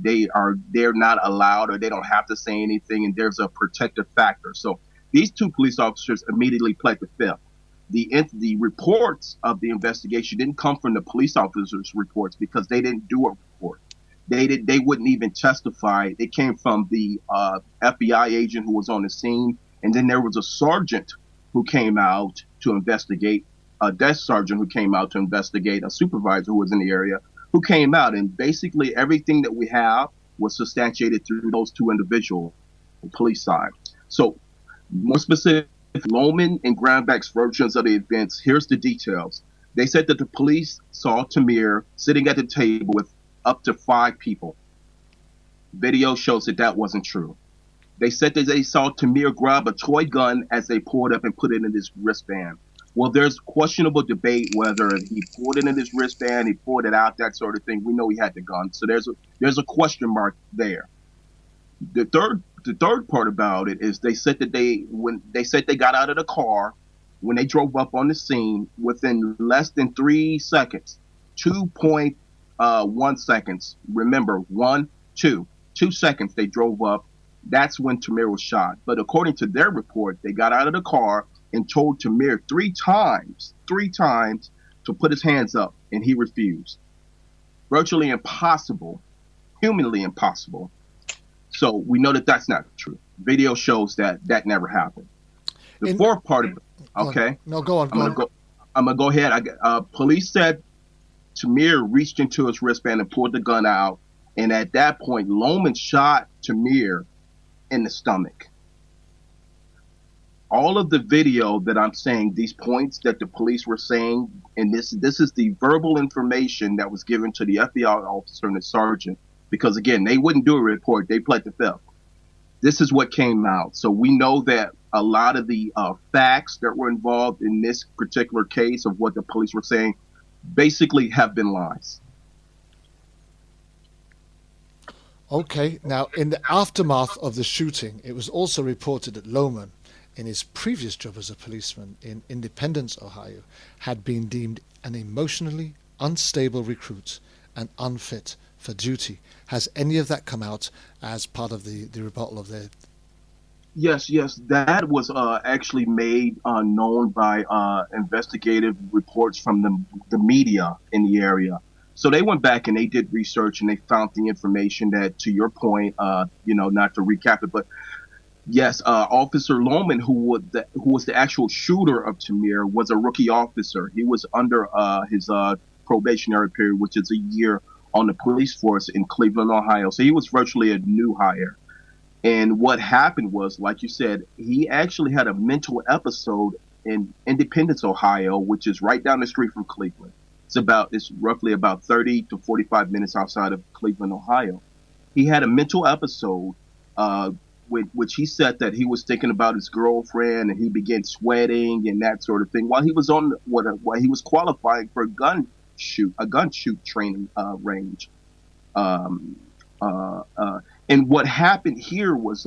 not allowed, or they don't have to say anything, and there's a protective factor. So These two police officers immediately pled the fifth. The reports of the investigation didn't come from the police officers' reports because they didn't do a report. They wouldn't even testify. It came from the FBI agent who was on the scene, and then there was a sergeant who came out to investigate, a desk sergeant who came out to investigate, a supervisor who was in the area who came out, and basically everything that we have was substantiated through those two individuals, the police side. So more specific, Lohman and Granbeck's versions of the events, here's the details. They said that the police saw Tamir sitting at the table with up to 5 people. Video shows that that wasn't true. They said that they saw Tamir grab a toy gun as they pulled up and put it in his wristband. Well, there's questionable debate whether he pulled it in his wristband, he pulled it out, that sort of thing. We know he had the gun, so there's a question mark there. The third part about it is they said that they got out of the car when they drove up on the scene within less than 3 seconds, 2.1 seconds. Remember, 2 seconds they drove up. That's when Tamir was shot. But according to their report, they got out of the car and told Tamir 3 times to put his hands up, and he refused. Virtually impossible, humanly impossible. So we know that that's not true. Video shows that that never happened. The fourth part of it, okay. No, go on. I'm gonna go ahead. Police said Tamir reached into his wristband and pulled the gun out, and at that point, Lohman shot Tamir in the stomach. All of the video that I'm saying, these points that the police were saying, and this is the verbal information that was given to the FBI officer and the sergeant, because again, they wouldn't do a report, they pled the fifth. This is what came out. So we know that a lot of the facts that were involved in this particular case of what the police were saying basically have been lies. Okay, now in the aftermath of the shooting, it was also reported that Lohman, in his previous job as a policeman in Independence, Ohio, had been deemed an emotionally unstable recruit and unfit for duty. Has any of that come out as part of the rebuttal of their... Yes, that was actually made known by investigative reports from the media in the area. So they went back and they did research and they found the information that, to your point, not to recap it, but yes, Officer Lohman, who was the actual shooter of Tamir, was a rookie officer. He was under his probationary period, which is a year on the police force in Cleveland, Ohio. So he was virtually a new hire. And what happened was, like you said, he actually had a mental episode in Independence, Ohio, which is right down the street from Cleveland. It's roughly about 30 to 45 minutes outside of Cleveland, Ohio. He had a mental episode, which he said that he was thinking about his girlfriend and he began sweating and that sort of thing while he was while he was qualifying for a gun shoot training range. And what happened here was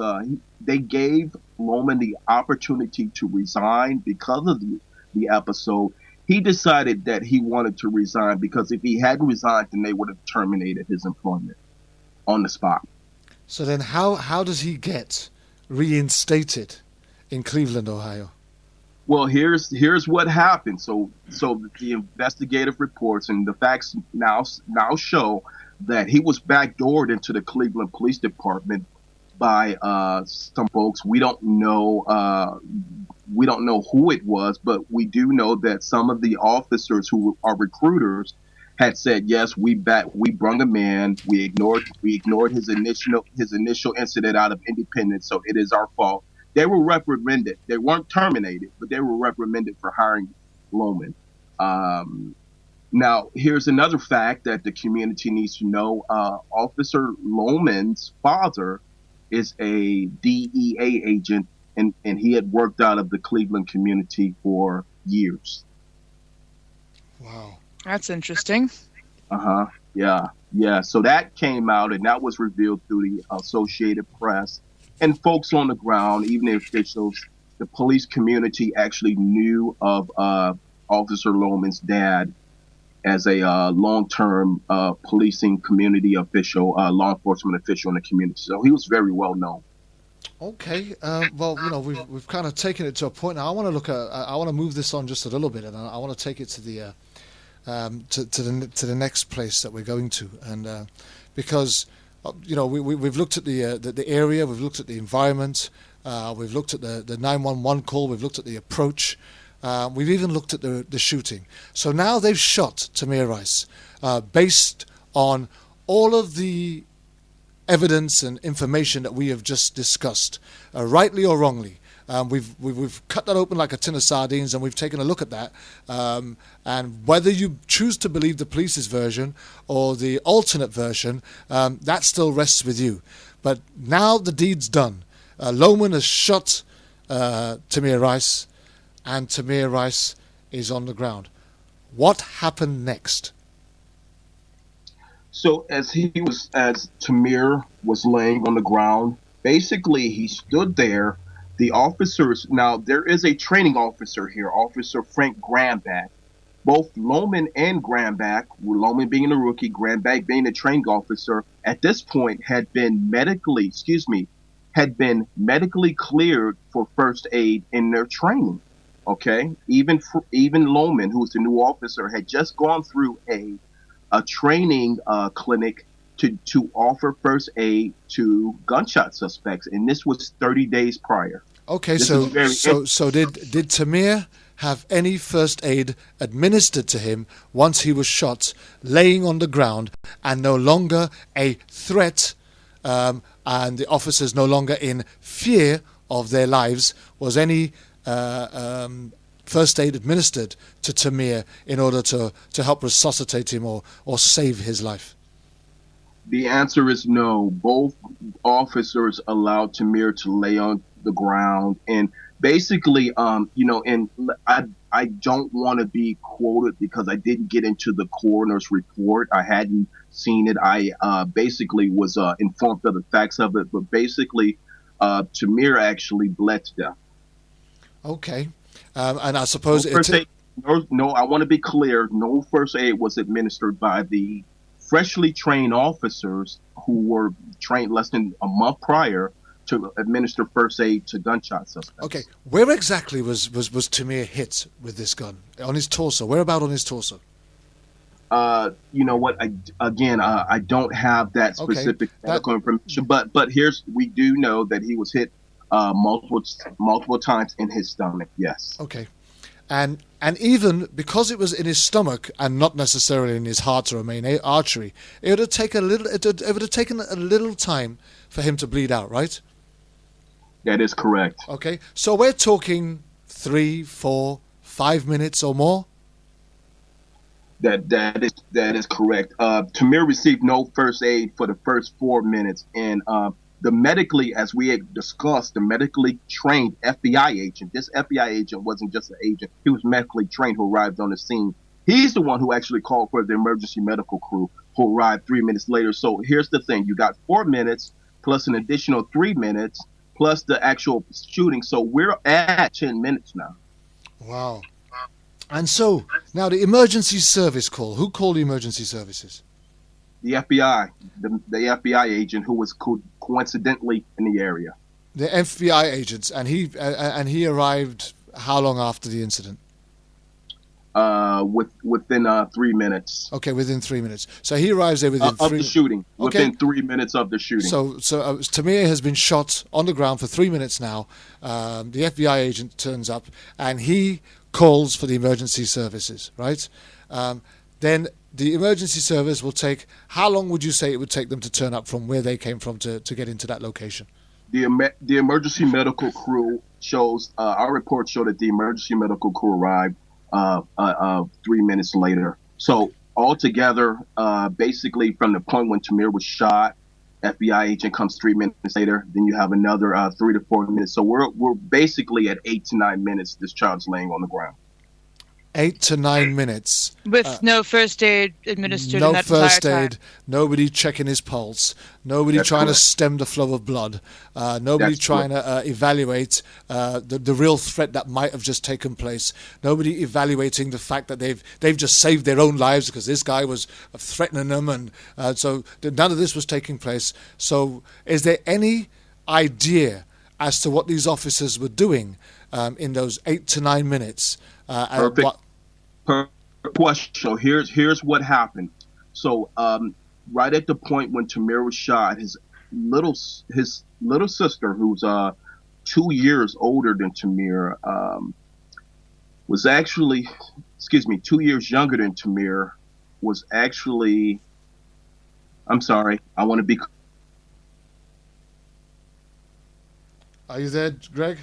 they gave Lohman the opportunity to resign because of the episode. He decided that he wanted to resign because if he hadn't resigned, then they would have terminated his employment on the spot. So then how does he get reinstated in Cleveland, Ohio? Well, here's what happened. So the investigative reports and the facts now show that he was backdoored into the Cleveland Police Department by some folks. We don't know who it was, but we do know that some of the officers who are recruiters had said, yes, we brung him in. We ignored his initial incident out of Independence, so it is our fault. They were reprimanded. They weren't terminated, but they were reprimanded for hiring Lohman. Now, here's another fact that the community needs to know. Officer Lohman's father is a DEA agent, and he had worked out of the Cleveland community for years. Wow. That's interesting. Yeah. So that came out, and that was revealed through the Associated Press. And folks on the ground, even the officials, the police community actually knew of Officer Lohman's dad as a long-term policing community official, law enforcement official in the community. So he was very well known. Okay. Well, we've kind of taken it to a point now. I want to look at. I want to move this on just a little bit, and I want to take it to the to the next place that we're going to, and because we've looked at the area, we've looked at the environment, we've looked at the 911 call, we've looked at the approach, we've even looked at the shooting. So now they've shot Tamir Rice based on all of the evidence and information that we have just discussed, rightly or wrongly. We've cut that open like a tin of sardines, and we've taken a look at that. And whether you choose to believe the police's version or the alternate version, that still rests with you. But now the deed's done. Lohman has shot Tamir Rice, and Tamir Rice is on the ground. What happened next? So as Tamir was laying on the ground, basically he stood there. The officers, now there is a training officer here, Officer Frank Grambach. Both Lohman and Grambach, Lohman being a rookie, Grambach being a training officer, at this point had been medically cleared for first aid in their training. Okay, even Lohman, who was the new officer, had just gone through a training clinic to offer first aid to gunshot suspects, and this was 30 days prior. Okay, so did Tamir have any first aid administered to him once he was shot, laying on the ground, and no longer a threat, and the officers no longer in fear of their lives? Was any first aid administered to Tamir in order to help resuscitate him or save his life? The answer is no. Both officers allowed Tamir to lay on the ground, and basically, and I don't want to be quoted because I didn't get into the coroner's report. I hadn't seen it. I basically was informed of the facts of it, but basically, Tamir actually bled to death. Okay. And I suppose I want to be clear. No first aid was administered by the freshly trained officers who were trained less than a month prior to administer first aid to gunshot suspects. Okay. Where exactly was Tamir hit with this gun? On his torso? Whereabout on his torso? You know what? I don't have that specific medical information, but we do know that he was hit multiple times in his stomach. Yes. Okay. And even because it was in his stomach and not necessarily in his heart or a main artery, it would have taken a little time for him to bleed out, right? That is correct. Okay. So we're talking 3, 4, 5 minutes or more. That is correct. Tamir received no first aid for the first 4 minutes, and as we had discussed, the medically trained FBI agent. This FBI agent wasn't just an agent; he was medically trained who arrived on the scene. He's the one who actually called for the emergency medical crew, who arrived 3 minutes later. So here's the thing: you got 4 minutes plus an additional 3 minutes plus the actual shooting. So we're at 10 minutes now. Wow. And so, now the emergency service call. Who called the emergency services? The FBI, the FBI agent who was coincidentally in the area. The FBI agents, and he arrived how long after the incident? Within 3 minutes. Okay, within 3 minutes. So he arrives there within of the shooting. Okay. Within 3 minutes of the shooting. So Tamir has been shot on the ground for 3 minutes now. The FBI agent turns up and he calls for the emergency services, right? Then the emergency service will take, how long would you say it would take them to turn up from where they came from to get into that location? The emergency medical crew shows, our report showed that the emergency medical crew arrived 3 minutes later. So altogether, basically from the point when Tamir was shot, FBI agent comes 3 minutes later. Then you have another 3 to 4 minutes. So we're basically at 8 to 9 minutes. This child's laying on the ground. 8 to 9 minutes. With no first aid administered no in that first entire aid, time. nobody checking his pulse, nobody That's trying correct. to stem the flow of blood, nobody That's trying to evaluate the real threat that might have just taken place, nobody evaluating the fact that they've just saved their own lives because this guy was threatening them, and so none of this was taking place. So is there any idea as to what these officers were doing in those 8 to 9 minutes. Perfect. Question. So here's what happened. So right at the point when Tamir was shot, his little sister, who's 2 years older than Tamir, was actually, 2 years younger than Tamir, was actually, I'm sorry, I want to be. Are you there, Greg?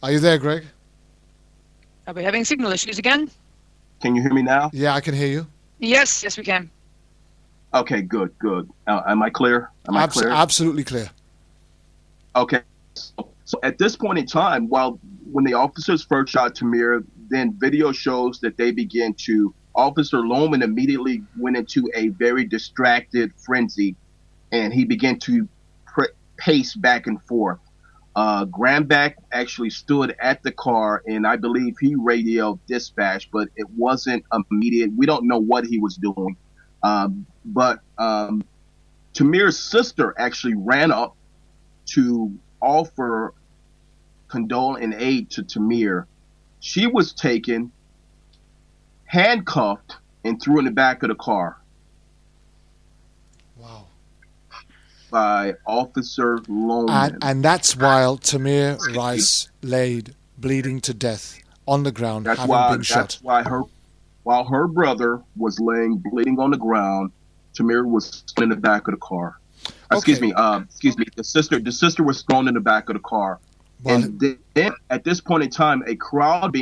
Are you there, Greg? Are we having signal issues again? Can you hear me now? Yeah, I can hear you. Yes, we can. Okay, good. Am I clear? Am I clear? Absolutely clear. Okay. So at this point in time, when the officers first shot Tamir, then video shows that they began to, Officer Lohman immediately went into a very distracted frenzy, and he began to pace back and forth. Grandback actually stood at the car, and I believe he radioed dispatch, but it wasn't immediate. We don't know what he was doing. But Tamir's sister actually ran up to offer condole and aid to Tamir. She was taken, handcuffed, and threw in the back of the car. Wow. By Officer Lohman. And that's while Tamir Rice laid bleeding to death on the ground, having been shot. That's why while her brother was laying bleeding on the ground, Tamir was in the back of the car. Excuse me. The sister was thrown in the back of the car. Well, and then at this point in time, a crowd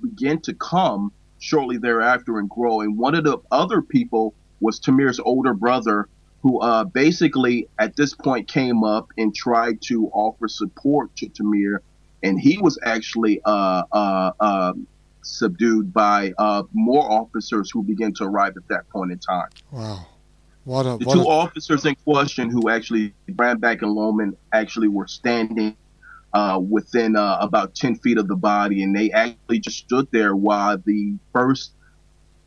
began to come shortly thereafter and grow. And one of the other people was Tamir's older brother, who basically at this point came up and tried to offer support to Tamir. And he was actually subdued by more officers who began to arrive at that point in time. Wow. The two officers in question who actually, Grandback and Lohman, actually were standing within about 10 feet of the body, and they actually just stood there while the first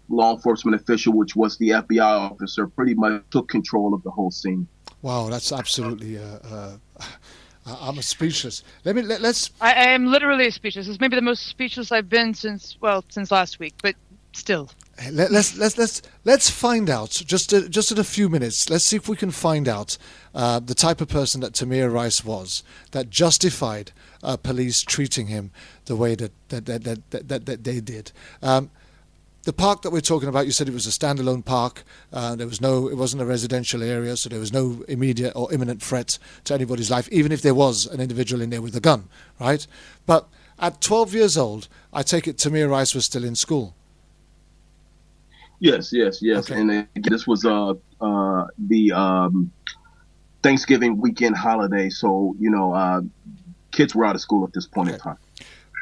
law enforcement official, which was the FBI officer, pretty much took control of the whole scene. Wow, that's absolutely... I'm speechless. Let's. I am literally speechless. It's maybe the most speechless I've been since last week, but still. Let's find out just in a few minutes. Let's see if we can find out the type of person that Tamir Rice was that justified police treating him the way that they did. The park that we're talking about, you said it was a standalone park. It wasn't a residential area, so there was no immediate or imminent threat to anybody's life, even if there was an individual in there with a gun, right? But at 12 years old, I take it Tamir Rice was still in school. Yes. Okay. And this was the Thanksgiving weekend holiday, so kids were out of school at this point in time.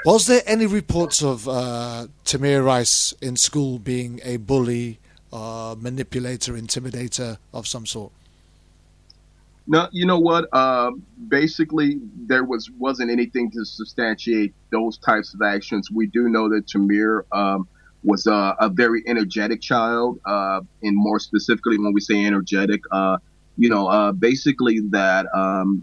Was there any reports of Tamir Rice in school being a bully, manipulator, intimidator of some sort? No, you know what? Basically, there wasn't anything to substantiate those types of actions. We do know that Tamir was a very energetic child, and more specifically, when we say energetic, basically that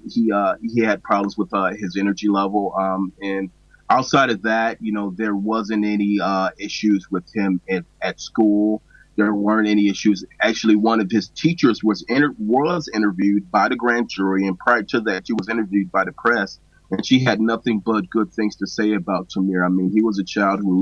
he had problems with his energy level, and outside of that, there wasn't any issues with him at school. There weren't any issues. Actually, one of his teachers was interviewed by the grand jury, and prior to that, she was interviewed by the press, and she had nothing but good things to say about Tamir. I mean, he was a child who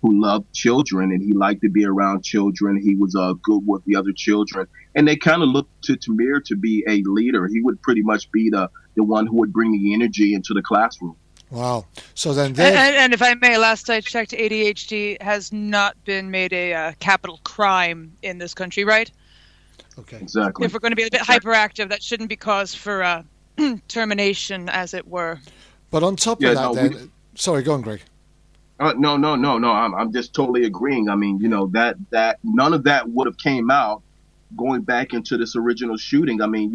loved children, and he liked to be around children. He was good with the other children, and they kind of looked to Tamir to be a leader. He would pretty much be the one who would bring the energy into the classroom. Wow. So then, and if I may, last I checked, ADHD has not been made a capital crime in this country, right? Okay. Exactly. If we're going to be a bit hyperactive, that shouldn't be cause for termination, as it were. But on top of that, sorry, go on, Greg. No. I'm just totally agreeing. I mean, that none of that would have came out going back into this original shooting. I mean,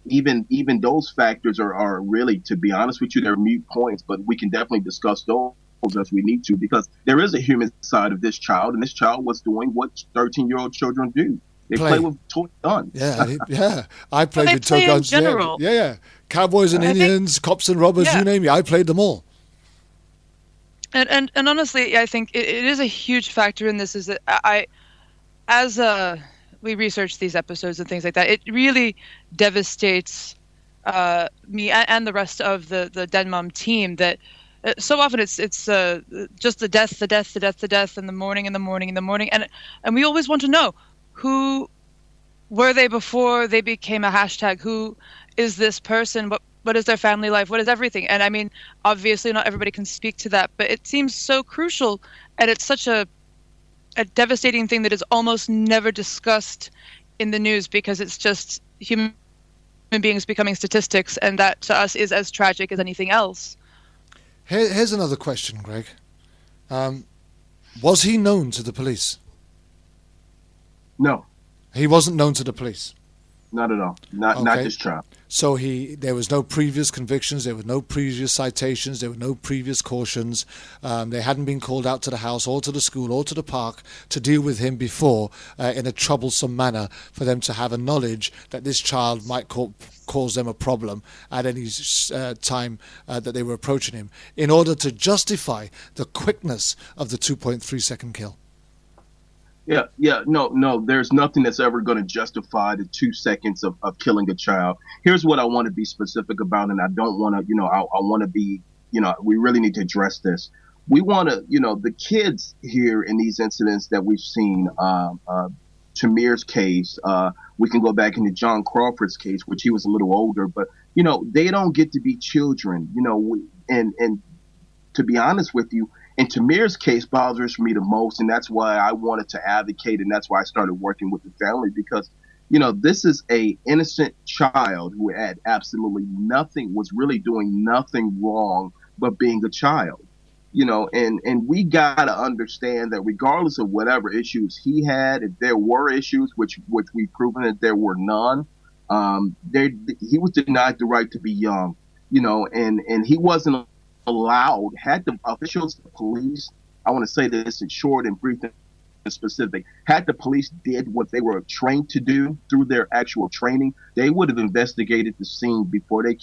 even those factors are really, to be honest with you, they're moot points, but we can definitely discuss those as we need to, because there is a human side of this child, and this child was doing what 13-year-old children do. They play with toy guns. Yeah. I played they with toy play in guns. general. Yeah. Cowboys and Indians, cops and robbers, you name it. I played them all. And honestly, I think it is a huge factor in this. Is that we research these episodes and things like that, it really devastates me and the rest of the Den Mom team that so often it's just the death, and the mourning, and we always want to know who were they before they became a hashtag. Who is this person? What is their family life? What is everything? And I mean, obviously, not everybody can speak to that, but it seems so crucial, and it's such a devastating thing that is almost never discussed in the news because it's just human beings becoming statistics, and that to us is as tragic as anything else. Here's another question, Greg. Was he known to the police? No. He wasn't known to the police? Not at all. Not this child. So there was no previous convictions, there were no previous citations, there were no previous cautions. They hadn't been called out to the house or to the school or to the park to deal with him before in a troublesome manner for them to have a knowledge that this child might cause them a problem at any time that they were approaching him in order to justify the quickness of the 2.3 second kill. Yeah. No. There's nothing that's ever going to justify the 2 seconds of killing a child. Here's what I want to be specific about, and I don't want to, I want to be, we really need to address this. We want to, the kids here in these incidents that we've seen, Tamir's case, we can go back into John Crawford's case, which he was a little older, but, they don't get to be children, and to be honest with you, and Tamir's case bothers me the most, and that's why I wanted to advocate, and that's why I started working with the family, because, this is a innocent child who had absolutely nothing, was really doing nothing wrong but being a child, and we got to understand that regardless of whatever issues he had, if there were issues, which we've proven that there were none, he was denied the right to be young, and he wasn't allowed, had the officials, the police, I want to say this in short and brief and specific, had the police did what they were trained to do through their actual training, they would have investigated the scene before they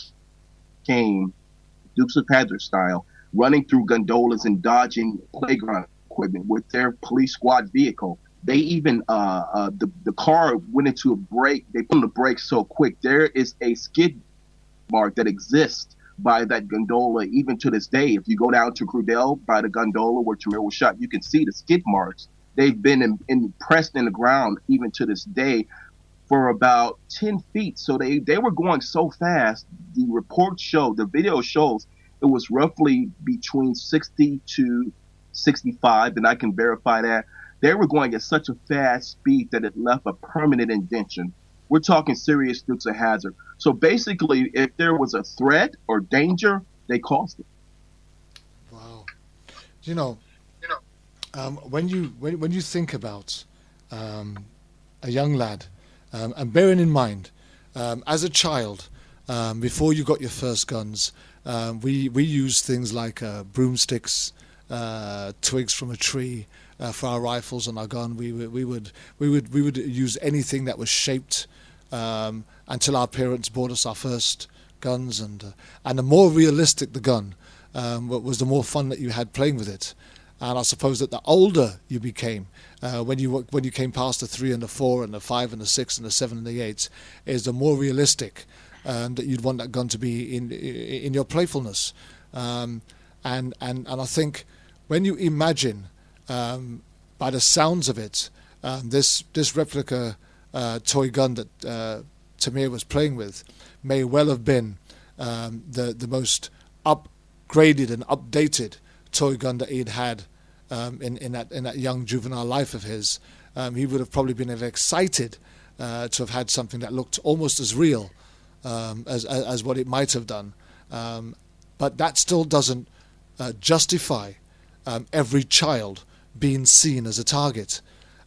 came, Dukes of Hazzard style, running through gondolas and dodging playground equipment with their police squad vehicle. They even, the car went into a brake, they put on the brakes so quick, there is a skid mark that exists by that gondola even to this day. If you go down to Crudell by the gondola where Tamir was shot, you can see the skid marks. They've been impressed in the ground even to this day for about 10 feet. So they were going so fast. The report showed, the video shows it was roughly between 60 to 65, and I can verify that. They were going at such a fast speed that it left a permanent indentation. We're talking serious Dukes of Hazzard. So basically, if there was a threat or danger, they caused it. Wow. When you think about a young lad, and bearing in mind, as a child, before you got your first guns, we used things like broomsticks, twigs from a tree for our rifles and our gun. We would use anything that was shaped. Until our parents bought us our first guns, and the more realistic the gun was, the more fun that you had playing with it. And I suppose that the older you became, when you came past the 3 and the 4 and the 5 and the 6 and the 7 and the 8, is the more realistic that you'd want that gun to be in your playfulness. And I think when you imagine, by the sounds of it, this replica toy gun that Tamir was playing with may well have been the most upgraded and updated toy gun that he'd had in that young juvenile life of his. He would have probably been excited to have had something that looked almost as real as what it might have done. But that still doesn't justify every child being seen as a target.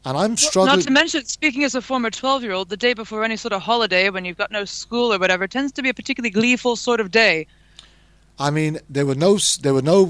And I'm struggling. Not to mention, speaking as a former 12-year-old, the day before any sort of holiday, when you've got no school or whatever, tends to be a particularly gleeful sort of day. I mean, there were no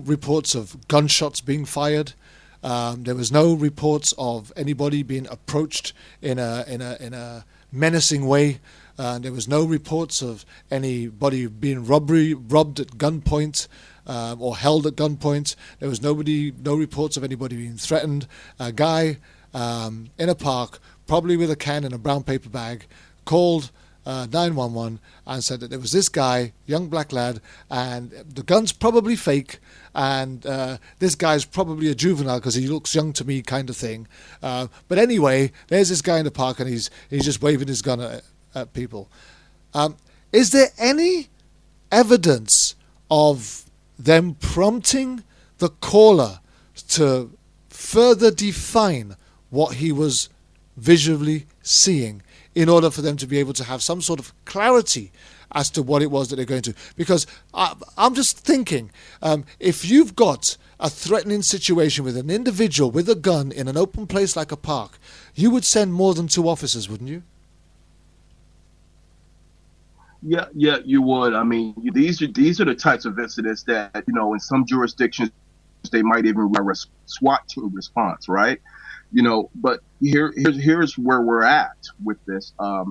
reports of gunshots being fired. There was no reports of anybody being approached in a menacing way. There was no reports of anybody being robbed at gunpoint or held at gunpoint. There was no reports of anybody being threatened. A guy in a park, probably with a can in a brown paper bag, called 911 and said that there was this guy, young black lad, and the gun's probably fake, and this guy's probably a juvenile because he looks young to me, kind of thing. But anyway, there's this guy in the park, and he's just waving his gun at people. Is there any evidence of them prompting the caller to further define what he was visually seeing, in order for them to be able to have some sort of clarity as to what it was that they're going to? Because I'm just thinking, if you've got a threatening situation with an individual with a gun in an open place like a park, you would send more than 2 officers, wouldn't you? Yeah, you would. I mean, these are the types of incidents that, in some jurisdictions they might even run a SWAT team response, right? But here's where we're at with this. I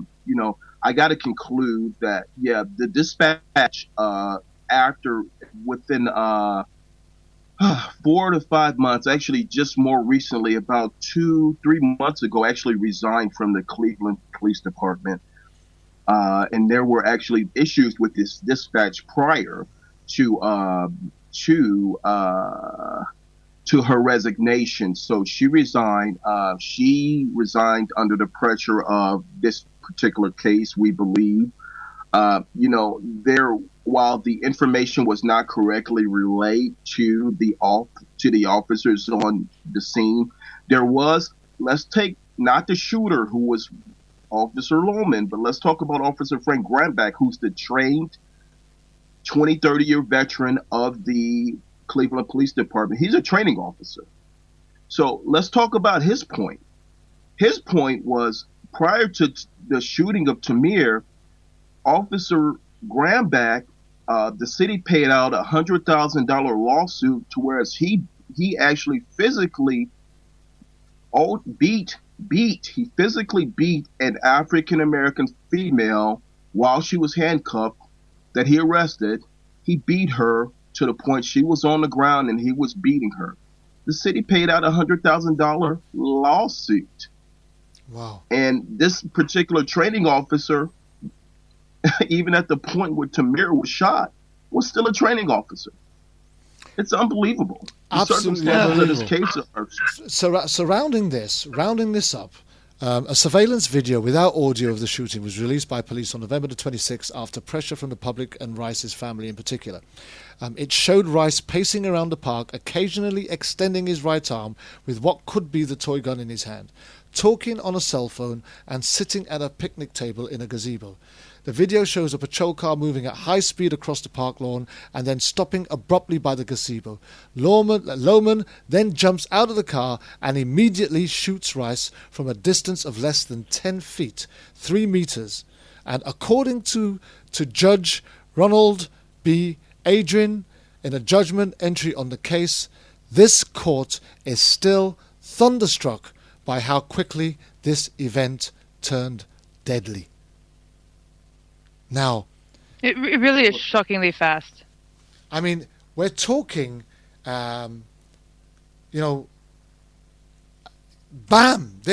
got to conclude that, the dispatch, within 4 to 5 months, actually just more recently, about 2-3 months ago, actually resigned from the Cleveland Police Department. And there were actually issues with this dispatch prior to her resignation. So she resigned. She resigned under the pressure of this particular case, we believe. While the information was not correctly relayed to the officers on the scene, there was, let's take not the shooter who was Officer Lohman, but let's talk about Officer Frank Grambach, who's the trained 20-30-year veteran of the Cleveland Police Department. He's a training officer. So let's talk about his point. His point was, prior to the shooting of Tamir, Officer Grambach, the city paid out $100,000 lawsuit to whereas he actually physically beat an African-American female while she was handcuffed that he arrested. He beat her to the point she was on the ground and he was beating her. The city paid out $100,000 lawsuit. Wow. And this particular training officer, even at the point where Tamir was shot, was still a training officer. It's unbelievable. The circumstances of this case are... Rounding this up, a surveillance video without audio of the shooting was released by police on November the 26th after pressure from the public and Rice's family in particular. It showed Rice pacing around the park, occasionally extending his right arm with what could be the toy gun in his hand, talking on a cell phone and sitting at a picnic table in a gazebo. The video shows a patrol car moving at high speed across the park lawn and then stopping abruptly by the gazebo. Lohman then jumps out of the car and immediately shoots Rice from a distance of less than 10 feet, 3 meters. And according to Judge Ronald B. Adrian, in a judgment entry on the case, this court is still thunderstruck by how quickly this event turned deadly. Now, it really is shockingly fast. I mean, we're talking, bam, there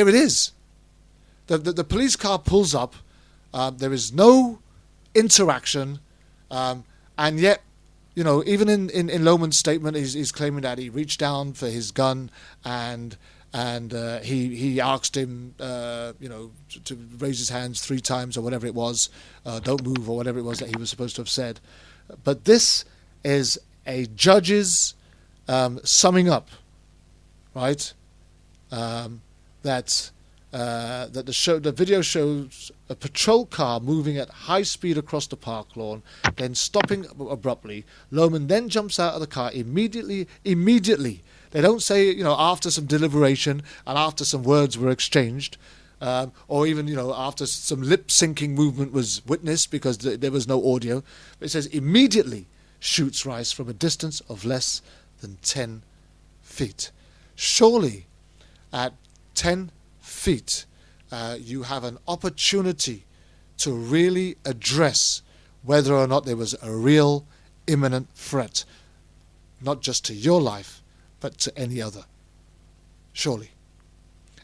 it is. The police car pulls up. There is no interaction, and yet, even in Lohman's statement, he's claiming that he reached down for his gun and he asked him, to raise his hands 3 times or whatever it was, don't move or whatever it was that he was supposed to have said. But this is a judge's summing up, right? That the video shows a patrol car moving at high speed across the park lawn, then stopping abruptly. Lohman then jumps out of the car immediately. They don't say, after some deliberation and after some words were exchanged, or even, after some lip-syncing movement was witnessed because there was no audio. It says immediately shoots Rice from a distance of less than 10 feet. Surely, at 10 feet, you have an opportunity to really address whether or not there was a real imminent threat, not just to your life, but to any other. Surely.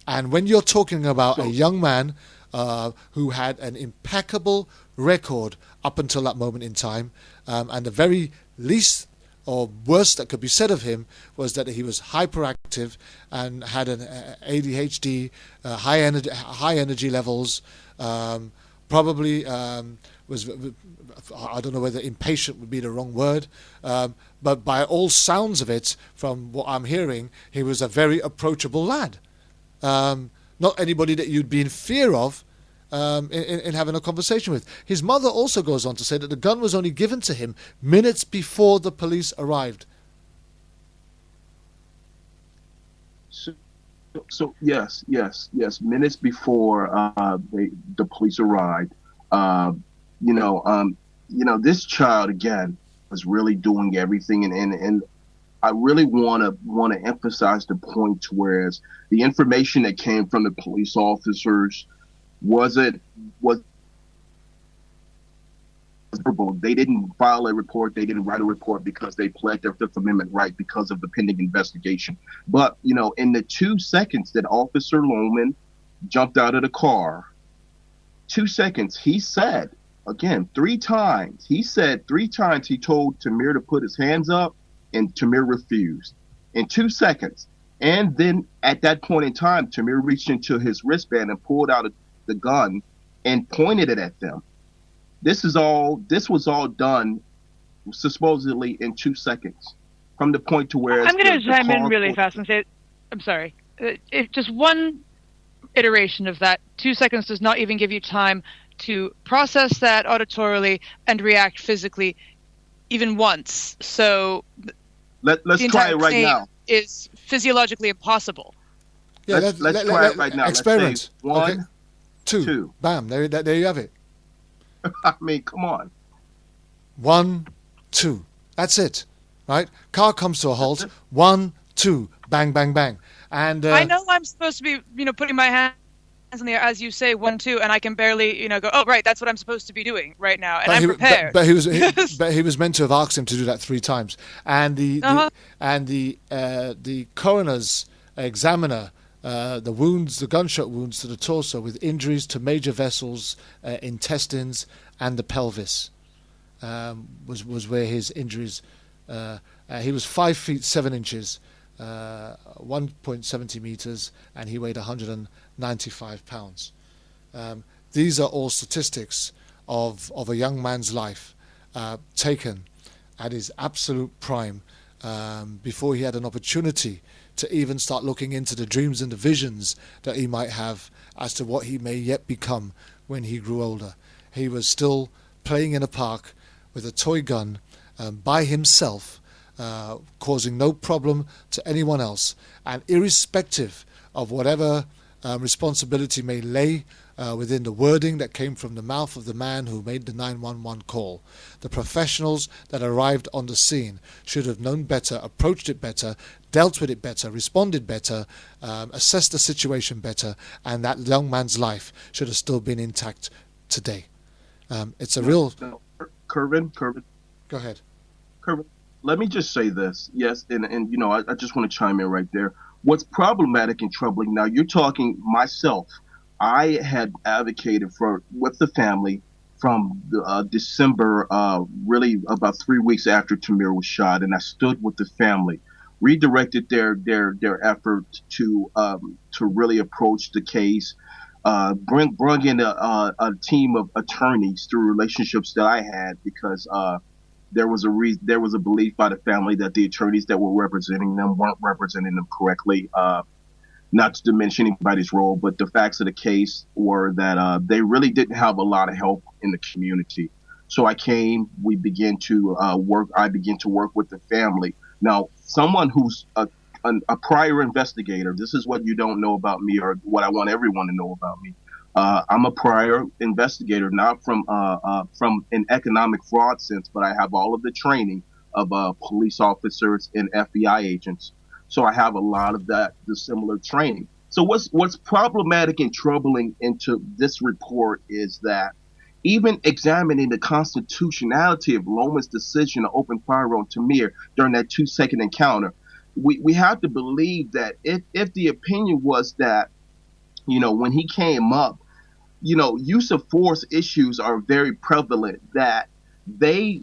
And when you're talking about a young man who had an impeccable record up until that moment in time, and the very least or worst that could be said of him was that he was hyperactive and had an ADHD, high energy levels, probably was, I don't know whether impatient would be the wrong word, but by all sounds of it, from what I'm hearing, he was a very approachable lad. Not anybody that you'd be in fear of in having a conversation with. His mother also goes on to say that the gun was only given to him minutes before the police arrived. So yes, minutes before the police arrived. This child again was really doing everything, and I really want to emphasize the point to whereas the information that came from the police officers was verbal. They didn't file a report. They didn't write a report because they pled their Fifth Amendment right because of the pending investigation. But, in the 2 seconds that Officer Lohman jumped out of the car, 2 seconds, he said, again, 3 times. He said 3 times he told Tamir to put his hands up, and Tamir refused. In 2 seconds. And then at that point in time, Tamir reached into his wristband and pulled out the gun and pointed it at them. This was all done supposedly in 2 seconds from the point to where I'm going to chime in really fast and say, I'm sorry. If just one iteration of that, 2 seconds does not even give you time to process that auditorily and react physically even once. So let's try it right now. Is physiologically impossible. Yeah, let's try it right now. Experiment. One, okay. Two. Bam. There you have it. I mean, come on. 1, 2. That's it. Right? Car comes to a halt. 1, 2. Bang, bang, bang. And I know I'm supposed to be, putting my hands in the air as you say 1, 2, and I can barely, go. Oh, right, that's what I'm supposed to be doing right now, and I'm prepared. But he was meant to have asked him to do that 3 times. And the coroner's examiner. The gunshot wounds to the torso with injuries to major vessels, intestines, and the pelvis was where his injuries. He was 5 feet 7 inches, 1.70 meters, and he weighed 195 pounds. These are all statistics of a young man's life taken at his absolute prime before he had an opportunity to even start looking into the dreams and the visions that he might have as to what he may yet become when he grew older. He was still playing in a park with a toy gun by himself, causing no problem to anyone else, and irrespective of whatever responsibility may lay within the wording that came from the mouth of the man who made the 911 call. The professionals that arrived on the scene should have known better, approached it better, dealt with it better, responded better, assessed the situation better, and that young man's life should have still been intact today. It's a real... Kervin? Go ahead. Kervin, let me just say this. Yes, and I just want to chime in right there. What's problematic and troubling now, you're talking myself. I had advocated with the family from December, really about 3 weeks after Tamir was shot, and I stood with the family, redirected their effort to really approach the case, bring in a team of attorneys through relationships that I had because there was a belief by the family that the attorneys that were representing them weren't representing them correctly. Not to diminish anybody's role, but the facts of the case were that they really didn't have a lot of help in the community. So we began to work. I began to work with the family. Now, someone who's a prior investigator, this is what you don't know about me or what I want everyone to know about me. I'm a prior investigator, not from an economic fraud sense, but I have all of the training of police officers and FBI agents. So I have a lot of the similar training. So what's problematic and troubling into this report is that even examining the constitutionality of Loma's decision to open fire on Tamir during that 2-second encounter, we have to believe that if the opinion was that, when he came up, use of force issues are very prevalent, that a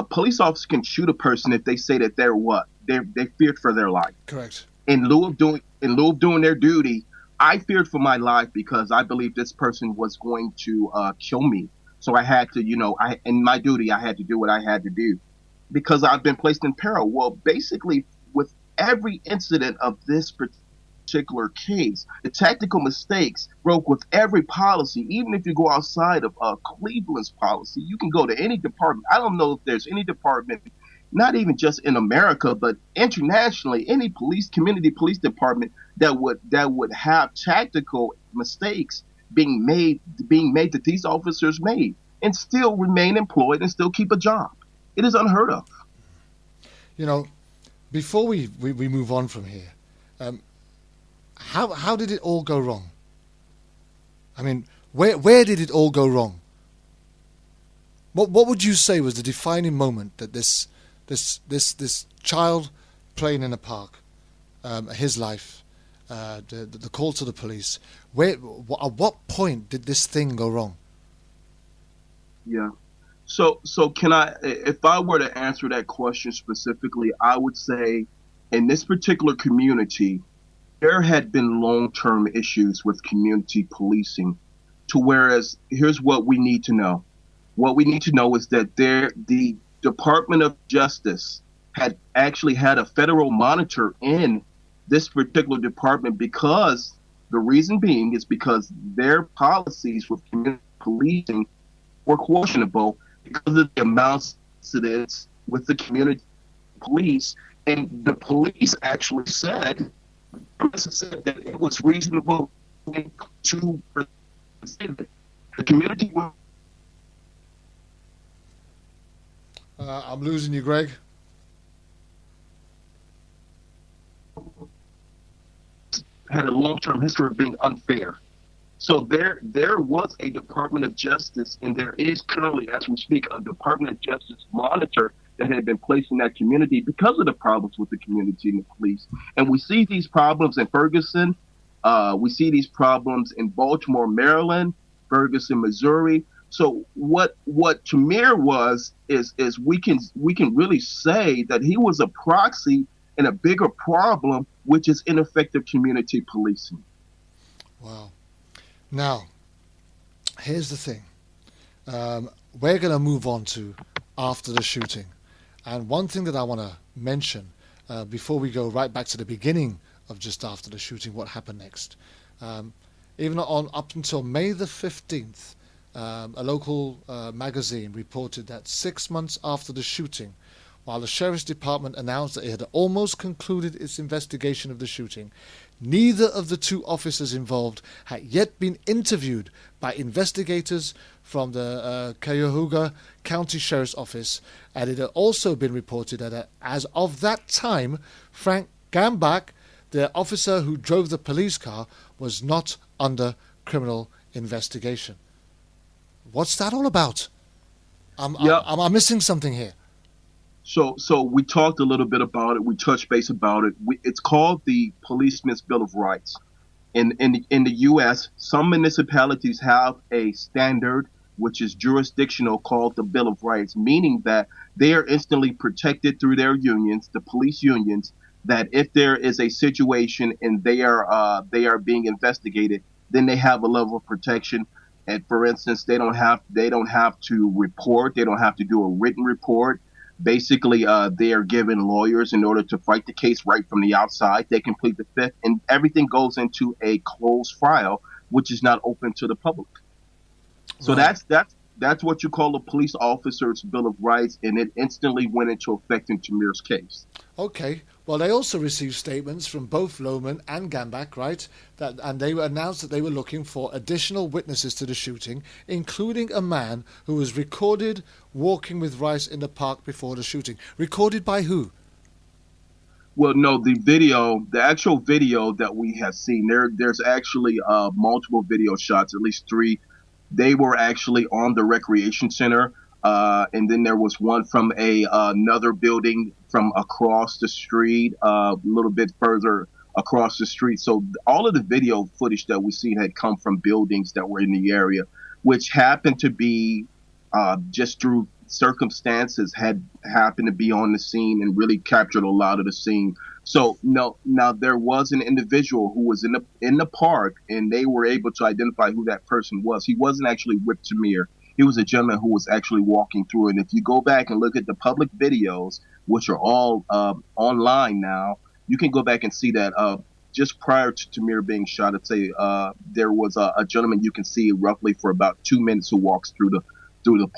police officer can shoot a person if they say that they feared for their life. Correct. In lieu of doing their duty, I feared for my life because I believed this person was going to kill me. So I had to, in my duty, I had to do what I had to do because I've been placed in peril. Well, basically, with every incident of this particular case, the tactical mistakes broke with every policy. Even if you go outside of Cleveland's policy, you can go to any department. I don't know if there's any department, not even just in America, but internationally, any community police department that would have tactical mistakes being made that these officers made and still remain employed and still keep a job. It is unheard of. Before we move on from here, how did it all go wrong? I mean, where did it all go wrong? What would you say was the defining moment that this child playing in a park, his life, the call to the police, at what point did this thing go wrong? Yeah. So can I, if I were to answer that question specifically, I would say in this particular community, there had been long-term issues with community policing to whereas here's what we need to know. What we need to know is that the Department of Justice had actually had a federal monitor in this particular department because the reason being is because their policies with community policing were questionable because of the amounts of incidents with the community police. And the police actually said that it was reasonable to say that the community was. I'm losing you, Greg. Had a long-term history of being unfair. So there was a Department of Justice, and there is currently, as we speak, a Department of Justice monitor that had been placed in that community because of the problems with the community and the police. And we see these problems in Ferguson. We see these problems in Baltimore, Maryland, Ferguson, Missouri. So what Tamir was is we can really say that he was a proxy in a bigger problem, which is ineffective community policing. Wow. Now, here's the thing. We're going to move on to after the shooting. And one thing that I want to mention before we go right back to the beginning of just after the shooting, what happened next. Even up until May the 15th, a local magazine reported that 6 months after the shooting, while the Sheriff's Department announced that it had almost concluded its investigation of the shooting, neither of the two officers involved had yet been interviewed by investigators from the Cuyahoga County Sheriff's Office, and it had also been reported that as of that time, Frank Gambach, the officer who drove the police car, was not under criminal investigation. What's that all about? I'm missing something here. So we talked a little bit about it. We touched base about it. It's called the Policeman's Bill of Rights. In the U.S., some municipalities have a standard which is jurisdictional called the Bill of Rights, meaning that they are instantly protected through their unions, the police unions, that if there is a situation and they are being investigated, then they have a level of protection. And for instance, they don't have to report. They don't have to do a written report. Basically, they are given lawyers in order to fight the case right from the outside. They complete the fifth, and everything goes into a closed file, which is not open to the public. So right. That's what you call a police officer's Bill of Rights, and it instantly went into effect in Tamir's case. Okay. Well, they also received statements from both Lohman and Gambach, right? And they announced that they were looking for additional witnesses to the shooting, including a man who was recorded walking with Rice in the park before the shooting. Recorded by who? Well, no, the actual video that we have seen, there's actually multiple video shots, at least three. They were actually on the recreation center, and then there was one from another building from across the street, a little bit further across the street. So all of the video footage that we seen had come from buildings that were in the area, which happened to be just through circumstances had happened to be on the scene and really captured a lot of the scene. So now there was an individual who was in the park, and they were able to identify who that person was. He wasn't actually with Tamir. He was a gentleman who was actually walking through. And if you go back and look at the public videos, which are all online now, you can go back and see that just prior to Tamir being shot, I'd say there was a gentleman you can see roughly for about 2 minutes who walks through the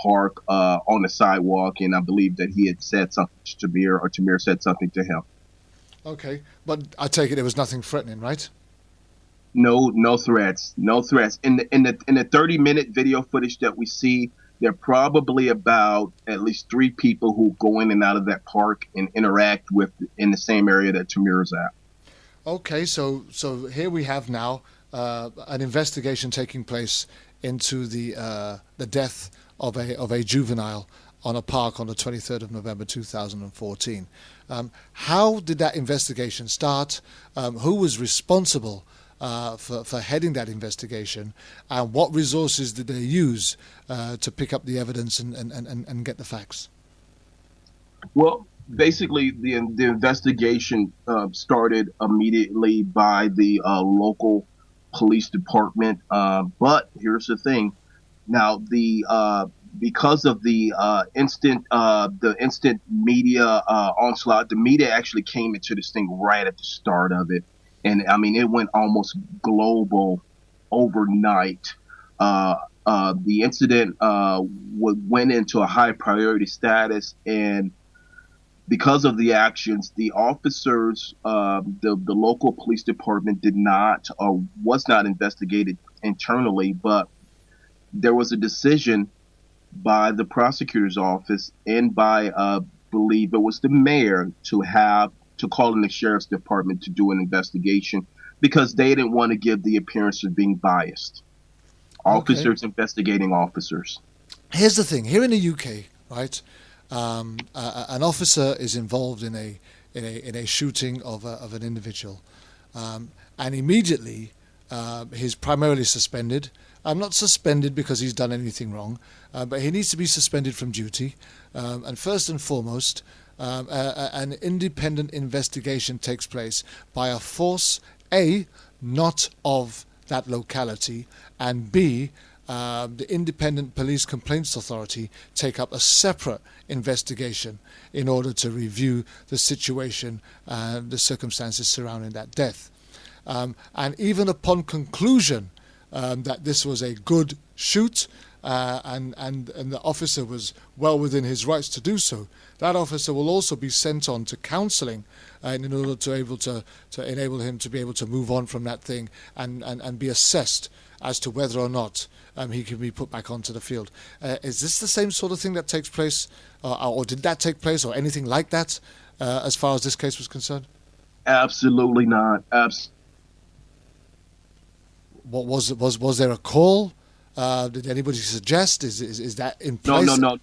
park on the sidewalk, and I believe that he had said something to Tamir, or Tamir said something to him. Okay, but I take it there was nothing threatening, right? No threats. In the 30-minute video footage that we see, there are probably about at least 3 people who go in and out of that park and interact with in the same area that Tamir is at. Okay, so here we have now an investigation taking place into the death of a juvenile on a park on the 23rd of November 2014. How did that investigation start? Who was responsible for heading that investigation, and what resources did they use to pick up the evidence and get the facts? Well, basically, the investigation started immediately by the local police department. But here's the thing: now because of the instant media onslaught, the media actually came into this thing right at the start of it. And I mean, it went almost global overnight. The incident went into a high priority status, and because of the actions, the officers, the local police department was not investigated internally, but there was a decision by the prosecutor's office and by, believe it was the mayor, to call in the sheriff's department to do an investigation because they didn't want to give the appearance of being biased. Officers investigating officers. Here's the thing: here in the UK, right, an officer is involved in a shooting of an individual, and immediately he's primarily suspended. Not suspended because he's done anything wrong, but he needs to be suspended from duty. And first and foremost, an independent investigation takes place by a force, A, not of that locality, and B, the Independent Police Complaints Authority take up a separate investigation in order to review the situation and the circumstances surrounding that death. And even upon conclusion that this was a good shoot and the officer was well within his rights to do so, that officer will also be sent on to counselling in order to enable him to be able to move on from that thing and be assessed as to whether or not he can be put back onto the field. Is this the same sort of thing that takes place, or did that take place, or anything like that, as far as this case was concerned? Absolutely not. What was there a call? Did anybody suggest? Is that in place? No.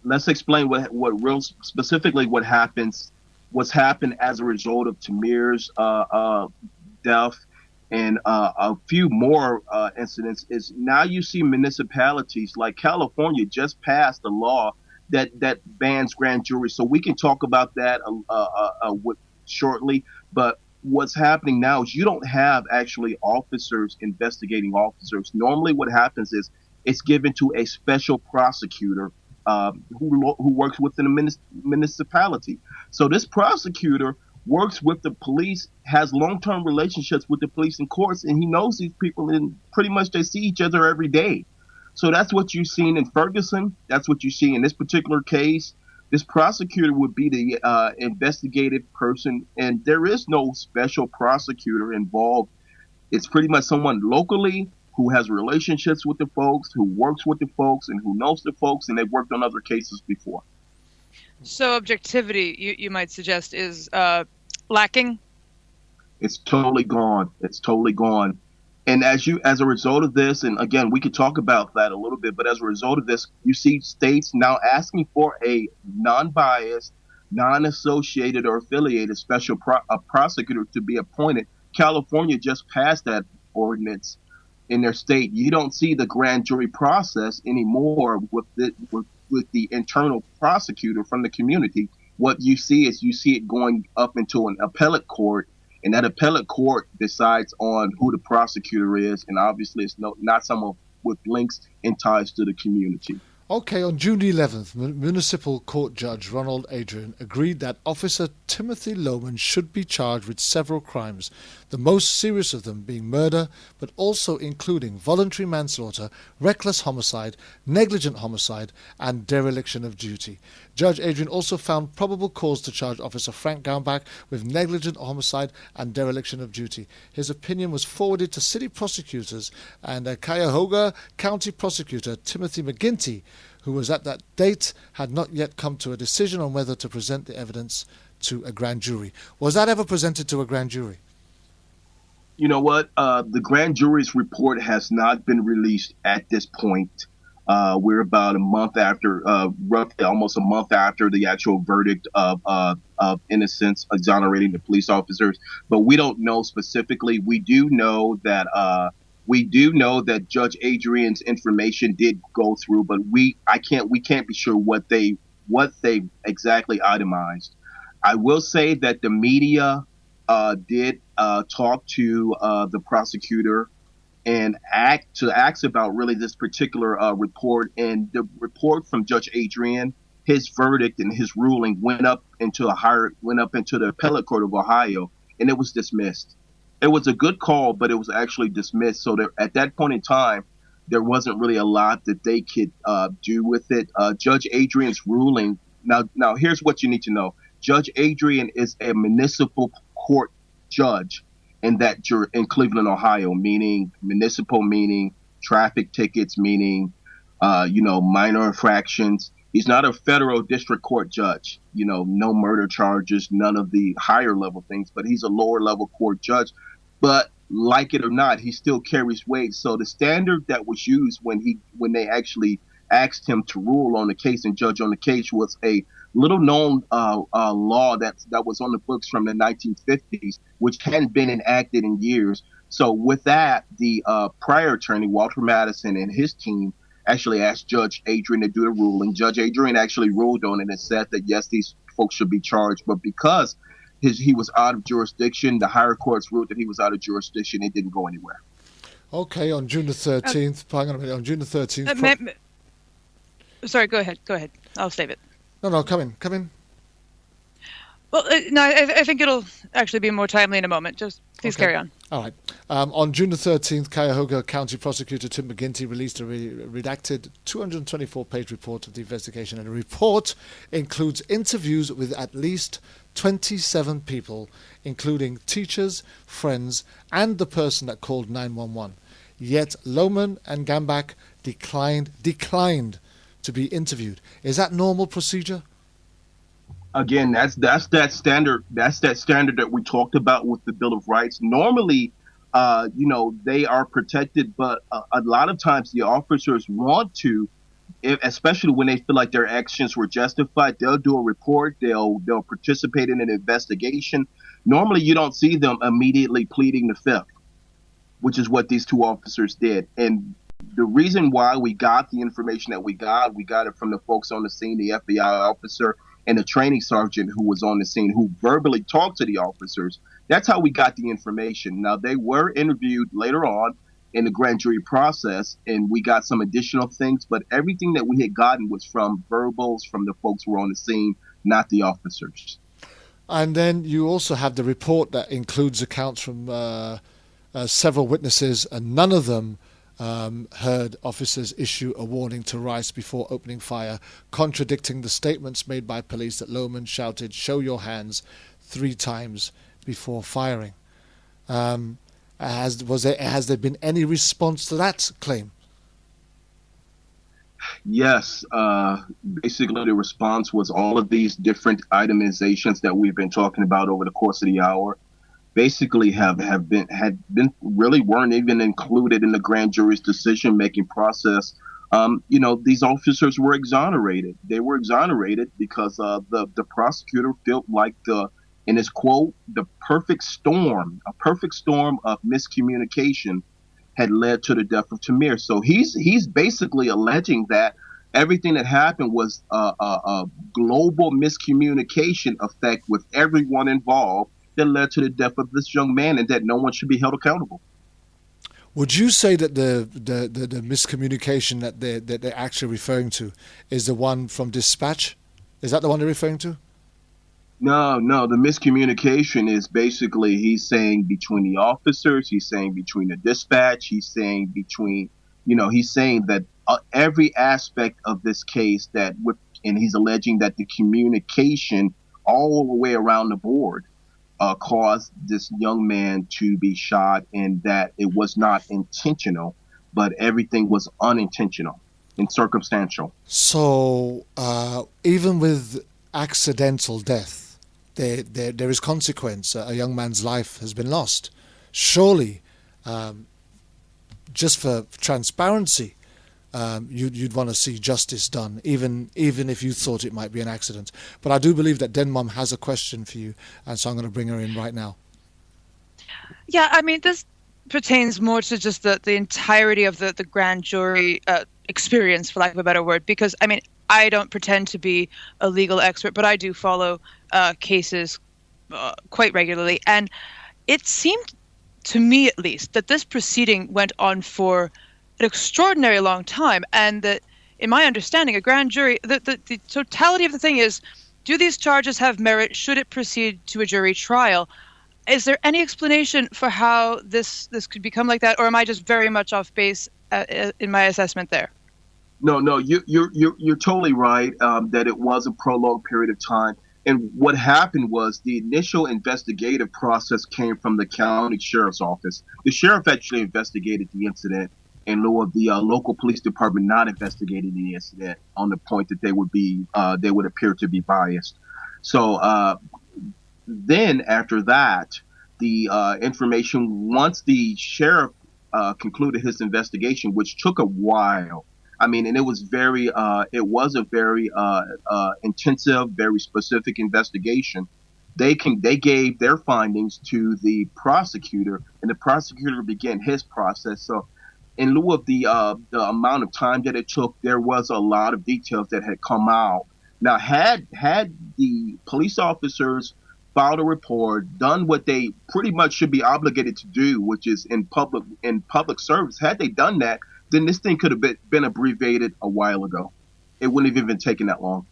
Let's explain what real specifically what happened as a result of Tamir's death and a few more incidents. Is now you see municipalities like California just passed a law that bans grand jury. So we can talk about that shortly, but what's happening now is you don't have actually officers investigating officers. Normally what happens is it's given to a special prosecutor who works within a municipality. So this prosecutor works with the police, has long-term relationships with the police and courts, and he knows these people, and pretty much they see each other every day. So that's what you've seen in Ferguson. That's what you see in this particular case. This prosecutor would be the investigative person, and there is no special prosecutor involved. It's pretty much someone locally who has relationships with the folks, who works with the folks, and who knows the folks, and they've worked on other cases before. So objectivity, you might suggest, is lacking? It's totally gone. It's totally gone. And as a result of this, and again, we could talk about that a little bit, but as a result of this, you see states now asking for a non-biased, non-associated or affiliated special prosecutor to be appointed. California just passed that ordinance in their state. You don't see the grand jury process anymore with the internal prosecutor from the community. What you see is it going up into an appellate court, and that appellate court decides on who the prosecutor is, and obviously it's not someone with links and ties to the community. Okay, on June 11th, Municipal Court Judge Ronald Adrian agreed that Officer Timothy Lohman should be charged with several crimes, the most serious of them being murder, but also including voluntary manslaughter, reckless homicide, negligent homicide, and dereliction of duty. Judge Adrian also found probable cause to charge Officer Frank Gaumbach with negligent homicide and dereliction of duty. His opinion was forwarded to city prosecutors, and Cuyahoga County Prosecutor Timothy McGinty, who was at that date, had not yet come to a decision on whether to present the evidence to a grand jury. Was that ever presented to a grand jury? You know what? The grand jury's report has not been released at this point. We're about a month after, roughly almost a month after the actual verdict of innocence exonerating the police officers. But we don't know specifically. We do know that Judge Adrian's information did go through, but we can't be sure what they exactly itemized. I will say that the media did talk to the prosecutor and ask about really this particular report, and the report from Judge Adrian, his verdict and his ruling went up into the appellate court of Ohio, and it was dismissed. It was a good call, but it was actually dismissed. So at that point in time, there wasn't really a lot that they could do with it. Judge Adrian's ruling. Now here's what you need to know. Judge Adrian is a municipal court judge in Cleveland, Ohio, meaning municipal, meaning traffic tickets, meaning minor infractions. He's not a federal district court judge, no murder charges, none of the higher level things, but he's a lower level court judge. But like it or not, he still carries weight. So the standard that was used when they actually asked him to rule on the case and judge on the case was a little known law that was on the books from the 1950s, which hadn't been enacted in years. So with that, the prior attorney, Walter Madison, and his team actually asked Judge Adrian to do the ruling. Judge Adrian actually ruled on it and said that, yes, these folks should be charged. But because he was out of jurisdiction, the higher courts ruled that he was out of jurisdiction. It didn't go anywhere. Okay, on June the 13th, hang on a minute, on June the 13th... Sorry, go ahead. I'll save it. No, come in. Well, no, I think it'll actually be more timely in a moment. Just please carry on. All right. On June the 13th, Cuyahoga County Prosecutor Tim McGinty released a redacted 224-page report of the investigation, and the report includes interviews with at least 27 people, including teachers, friends, and the person that called 911. Yet Lohman and Gaumbach declined to be interviewed. Is that normal procedure? Again, that's that standard. That's that standard that we talked about with the Bill of Rights. Normally, they are protected, but a lot of times the officers want to, especially when they feel like their actions were justified. They'll do a report. They'll participate in an investigation. Normally, you don't see them immediately pleading the fifth, which is what these two officers did. And the reason why we got the information that we got it from the folks on the scene, the FBI officer and the training sergeant who was on the scene, who verbally talked to the officers. That's how we got the information. Now, they were interviewed later on in the grand jury process, and we got some additional things, but everything that we had gotten was from verbals from the folks who were on the scene, not the officers. And then you also have the report that includes accounts from several witnesses, and none of them heard officers issue a warning to Rice before opening fire, contradicting the statements made by police that Lohman shouted, "Show your hands," 3 times before firing. Has there been any response to that claim? Yes, basically the response was all of these different itemizations that we've been talking about over the course of the hour. Basically, had been really weren't even included in the grand jury's decision making process. These officers were exonerated. They were exonerated because the prosecutor felt like in his quote, a perfect storm of miscommunication had led to the death of Tamir. So he's basically alleging that everything that happened was a global miscommunication effect with everyone involved that led to the death of this young man, and that no one should be held accountable. Would you say that the miscommunication that they're actually referring to is the one from dispatch? Is that the one they're referring to? No. The miscommunication is basically he's saying between the officers, he's saying between the dispatch, he's saying he's saying that every aspect of this case and he's alleging that the communication all the way around the board caused this young man to be shot, and that it was not intentional, but everything was unintentional and circumstantial. So even with accidental death, there is consequence. A young man's life has been lost. Surely, just for transparency, you'd want to see justice done, even if you thought it might be an accident. But I do believe that Denmom has a question for you, and so I'm going to bring her in right now. Yeah, I mean, this pertains more to just the entirety of the grand jury experience, for lack of a better word, because, I mean, I don't pretend to be a legal expert, but I do follow cases quite regularly. And it seemed, to me at least, that this proceeding went on for an extraordinary long time, and that, in my understanding, a grand jury, the totality of the thing is, do these charges have merit? Should it proceed to a jury trial? Is there any explanation for how this could become like that, or am I just very much off base in my assessment there? No, you're totally right that it was a prolonged period of time. And what happened was the initial investigative process came from the county sheriff's office. The sheriff actually investigated the incident in lieu of the local police department not investigating the incident on the point that they would appear to be biased. So then after that, the information, once the sheriff concluded his investigation, which took a while. I mean, and it was a very intensive, very specific investigation. They gave their findings to the prosecutor, and the prosecutor began his process. So, in lieu of the amount of time that it took, there was a lot of details that had come out. Now, had the police officers filed a report, done what they pretty much should be obligated to do, which is in public service, had they done that, then this thing could have been abbreviated a while ago. It wouldn't have even taken that long.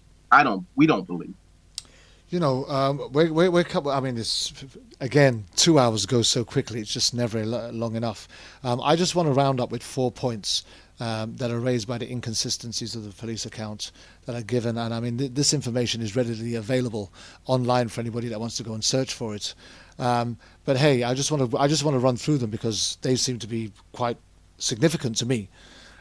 We don't believe. You know, we're couple. I mean, this again, 2 hours goes so quickly; it's just never long enough. I just want to round up with 4 points that are raised by the inconsistencies of the police account that are given, and I mean, this information is readily available online for anybody that wants to go and search for it. But hey, I just want to run through them because they seem to be quite significant to me.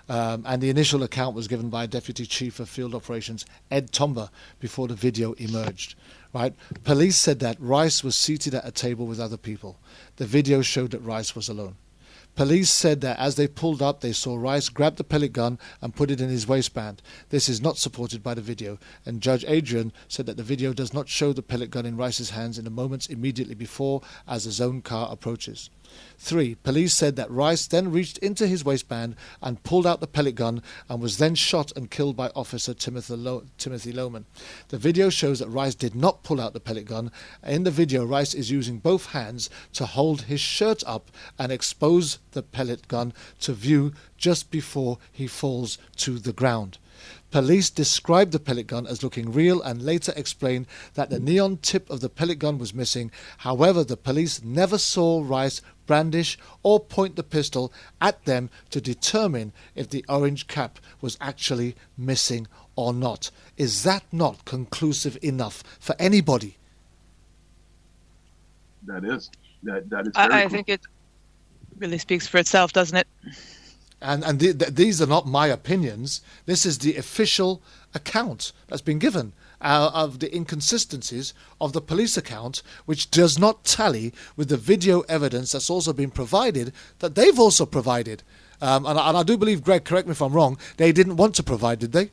And the initial account was given by Deputy Chief of Field Operations Ed Tomba before the video emerged. Right? Police said that Rice was seated at a table with other people. The video showed that Rice was alone. Police said that as they pulled up, they saw Rice grab the pellet gun and put it in his waistband. This is not supported by the video, and Judge Adrian said that the video does not show the pellet gun in Rice's hands in the moments immediately before as the zone car approaches. 3. Police said that Rice then reached into his waistband and pulled out the pellet gun and was then shot and killed by Officer Timothy Lohman. The video shows that Rice did not pull out the pellet gun. In the video, Rice is using both hands to hold his shirt up and expose the pellet gun to view just before he falls to the ground. Police described the pellet gun as looking real and later explained that the neon tip of the pellet gun was missing. However, the police never saw Rice brandish or point the pistol at them to determine if the orange cap was actually missing or not. Is that not conclusive enough for anybody? That is. That is. I think it really speaks for itself, doesn't it? and these are not my opinions. This is the official account that's been given of the inconsistencies of the police account, which does not tally with the video evidence that's also been provided, that they've also provided. And I do believe, Greg, correct me if I'm wrong, they didn't want to provide, did they?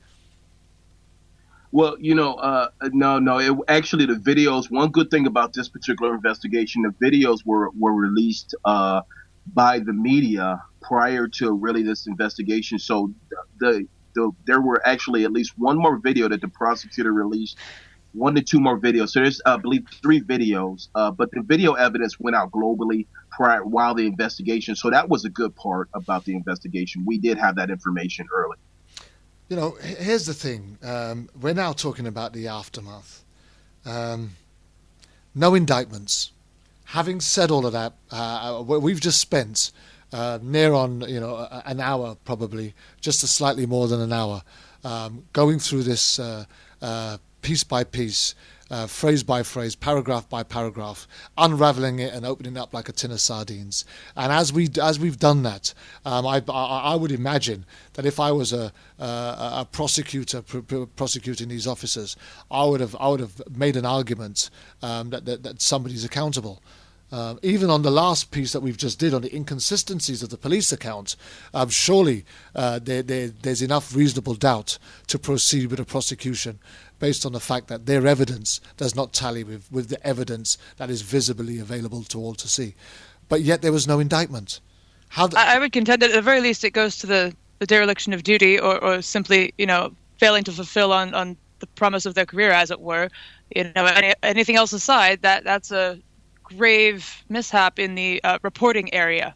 Well, no. Actually, the videos. One good thing about this particular investigation, the videos were released by the media prior to really this investigation. So there were actually at least one more video that the prosecutor released, 1 to 2 more videos. So there's, I believe, 3 videos. But the video evidence went out globally while the investigation. So that was a good part about the investigation. We did have that information early. You know, here's the thing. We're now talking about the aftermath. No indictments. Having said all of that, we've just spent near on, an hour probably, just a slightly more than an hour, going through this piece by piece, phrase by phrase, paragraph by paragraph, unraveling it and opening up like a tin of sardines. And as we've done that, I would imagine that if I was a prosecutor prosecuting these officers, I would have made an argument that somebody's accountable. Even on the last piece that we've just did on the inconsistencies of the police account, surely there's enough reasonable doubt to proceed with a prosecution based on the fact that their evidence does not tally with the evidence that is visibly available to all to see. But yet there was no indictment. I would contend that at the very least it goes to the dereliction of duty or simply, failing to fulfill on the promise of their career, as it were. Anything else aside, that's a grave mishap in the reporting area.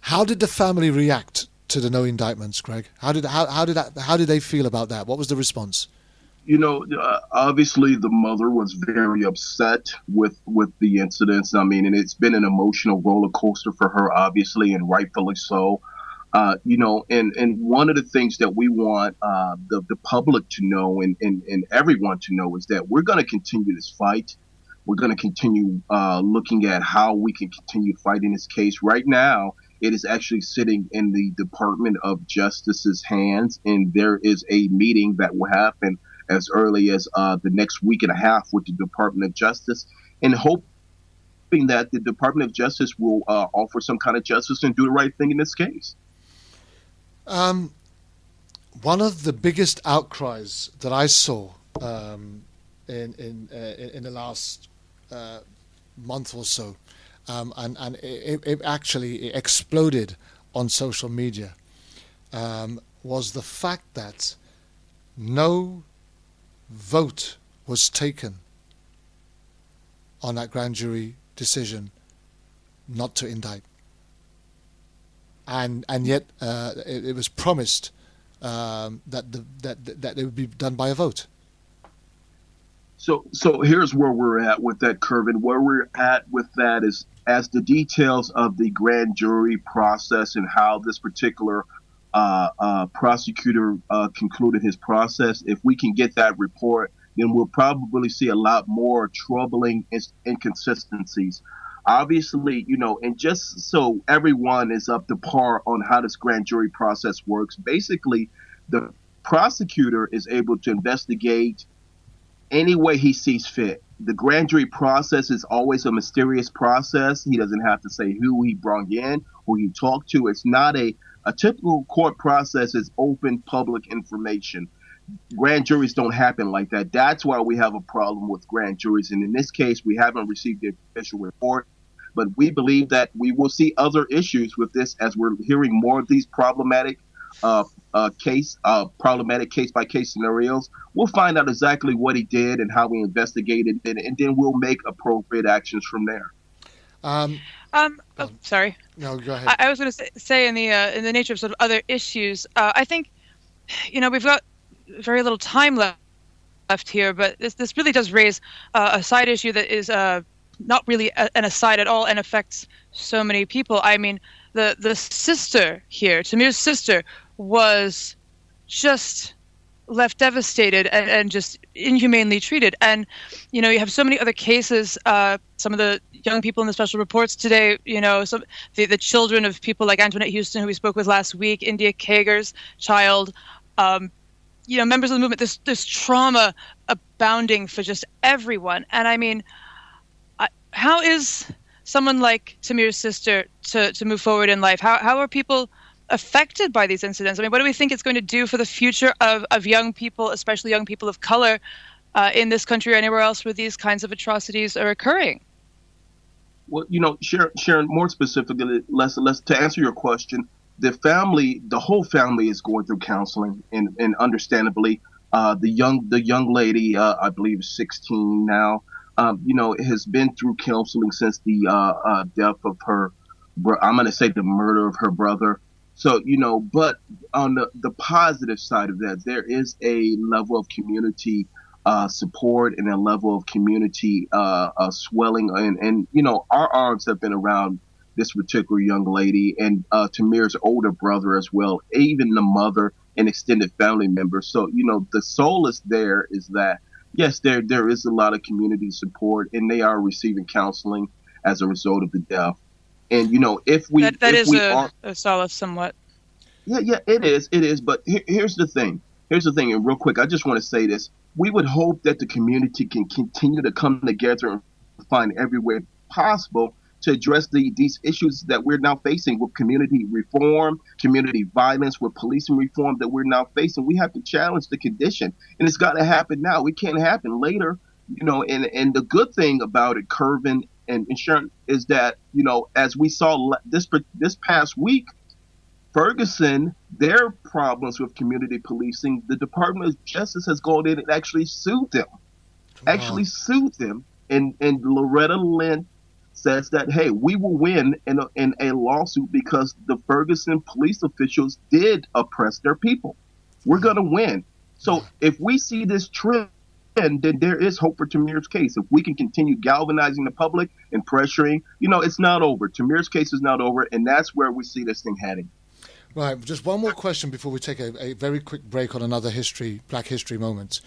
How did the family react to the no indictments, Greg? How did they feel about that? What was the response? Obviously the mother was very upset with the incidents. I mean, and it's been an emotional roller coaster for her, obviously, and rightfully so. And one of the things that we want the public to know and everyone to know is that we're going to continue this fight. We're going to continue looking at how we can continue fighting this case. Right now, it is actually sitting in the Department of Justice's hands, and there is a meeting that will happen as early as the next week and a half with the Department of Justice, and hoping that the Department of Justice will offer some kind of justice and do the right thing in this case. One of the biggest outcries that I saw in the last month or so, and it actually exploded on social media, was the fact that no vote was taken on that grand jury decision not to indict, and yet it was promised that it would be done by a vote. So here's where we're at with that, Kervin. Where we're at with that is as the details of the grand jury process and how this particular prosecutor concluded his process. If we can get that report, then we'll probably see a lot more troubling inconsistencies. Obviously, and just so everyone is up to par on how this grand jury process works, basically the prosecutor is able to investigate any way he sees fit. The grand jury process is always a mysterious process. He doesn't have to say who he brought in, who he talked to. It's not a typical court process is open public information. Grand juries don't happen like that. That's why we have a problem with grand juries. And in this case, we haven't received the official report, but we believe that we will see other issues with this as we're hearing more of these problematic case by case scenarios. We'll find out exactly what he did and how we investigated it, and then we'll make appropriate actions from there. Sorry. No, go ahead. I was going to say in the nature of sort of other issues, I think, we've got very little time left here, but this really does raise a side issue that is not really an aside at all and affects so many people. I mean, the sister here, Tamir's sister, was just left devastated and just inhumanely treated. And, you know, you have so many other cases, some of the young people in the special reports today, you know, some the children of people like Antoinette Houston, who we spoke with last week, India Kager's child, you know, members of the movement, this trauma abounding for just everyone. And I mean, how is someone like Tamir's sister to move forward in life? How are people affected by these incidents? I mean, what do we think it's going to do for the future of young people, especially young people of color, in this country or anywhere else where these kinds of atrocities are occurring? Well, you know, Sharon, more specifically, to answer your question, the whole family is going through counseling, and understandably, the young lady, I believe, is 16 now, you know, has been through counseling since the death of her. I'm going to say the murder of her brother. So, you know, but on the positive side of that, there is a level of community support and a level of community swelling. And, you know, our arms have been around this particular young lady and Tamir's older brother as well, even the mother and extended family members. So, you know, the solace there is that, yes, there is a lot of community support, and they are receiving counseling as a result of the death. And, you know, if we that is a solace somewhat. Yeah, it is. But here's the thing. And real quick, I just want to say this. We would hope that the community can continue to come together and find every way possible to address these issues that we're now facing with community reform, community violence, with policing reform that we're now facing. We have to challenge the condition, and it's got to happen now. It can't happen later, you know. And the good thing about it, Kervin and Sharon, is that, you know, as we saw this past week, Ferguson, their problems with community policing, the Department of Justice has gone in and actually sued them. Wow. And Loretta Lynn says that, hey, we will win in a lawsuit because the Ferguson police officials did oppress their people. We're going to win. So if we see this trend, then there is hope for Tamir's case. If we can continue galvanizing the public and pressuring, you know, it's not over. Tamir's case is not over, and that's where we see this thing heading. Right, just one more question before we take a very quick break on another Black history moment.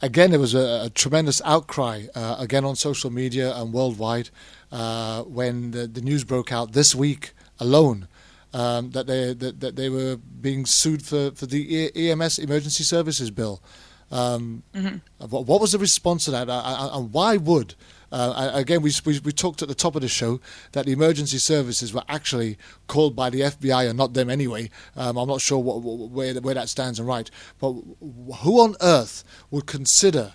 Again, there was a tremendous outcry, again on social media and worldwide, when the news broke out this week alone, that they were being sued for the EMS Emergency Services Bill. What was the response to that, and why would... again, we talked at the top of the show that the emergency services were actually called by the FBI and not them anyway. I'm not sure where that stands and right. But who on earth would consider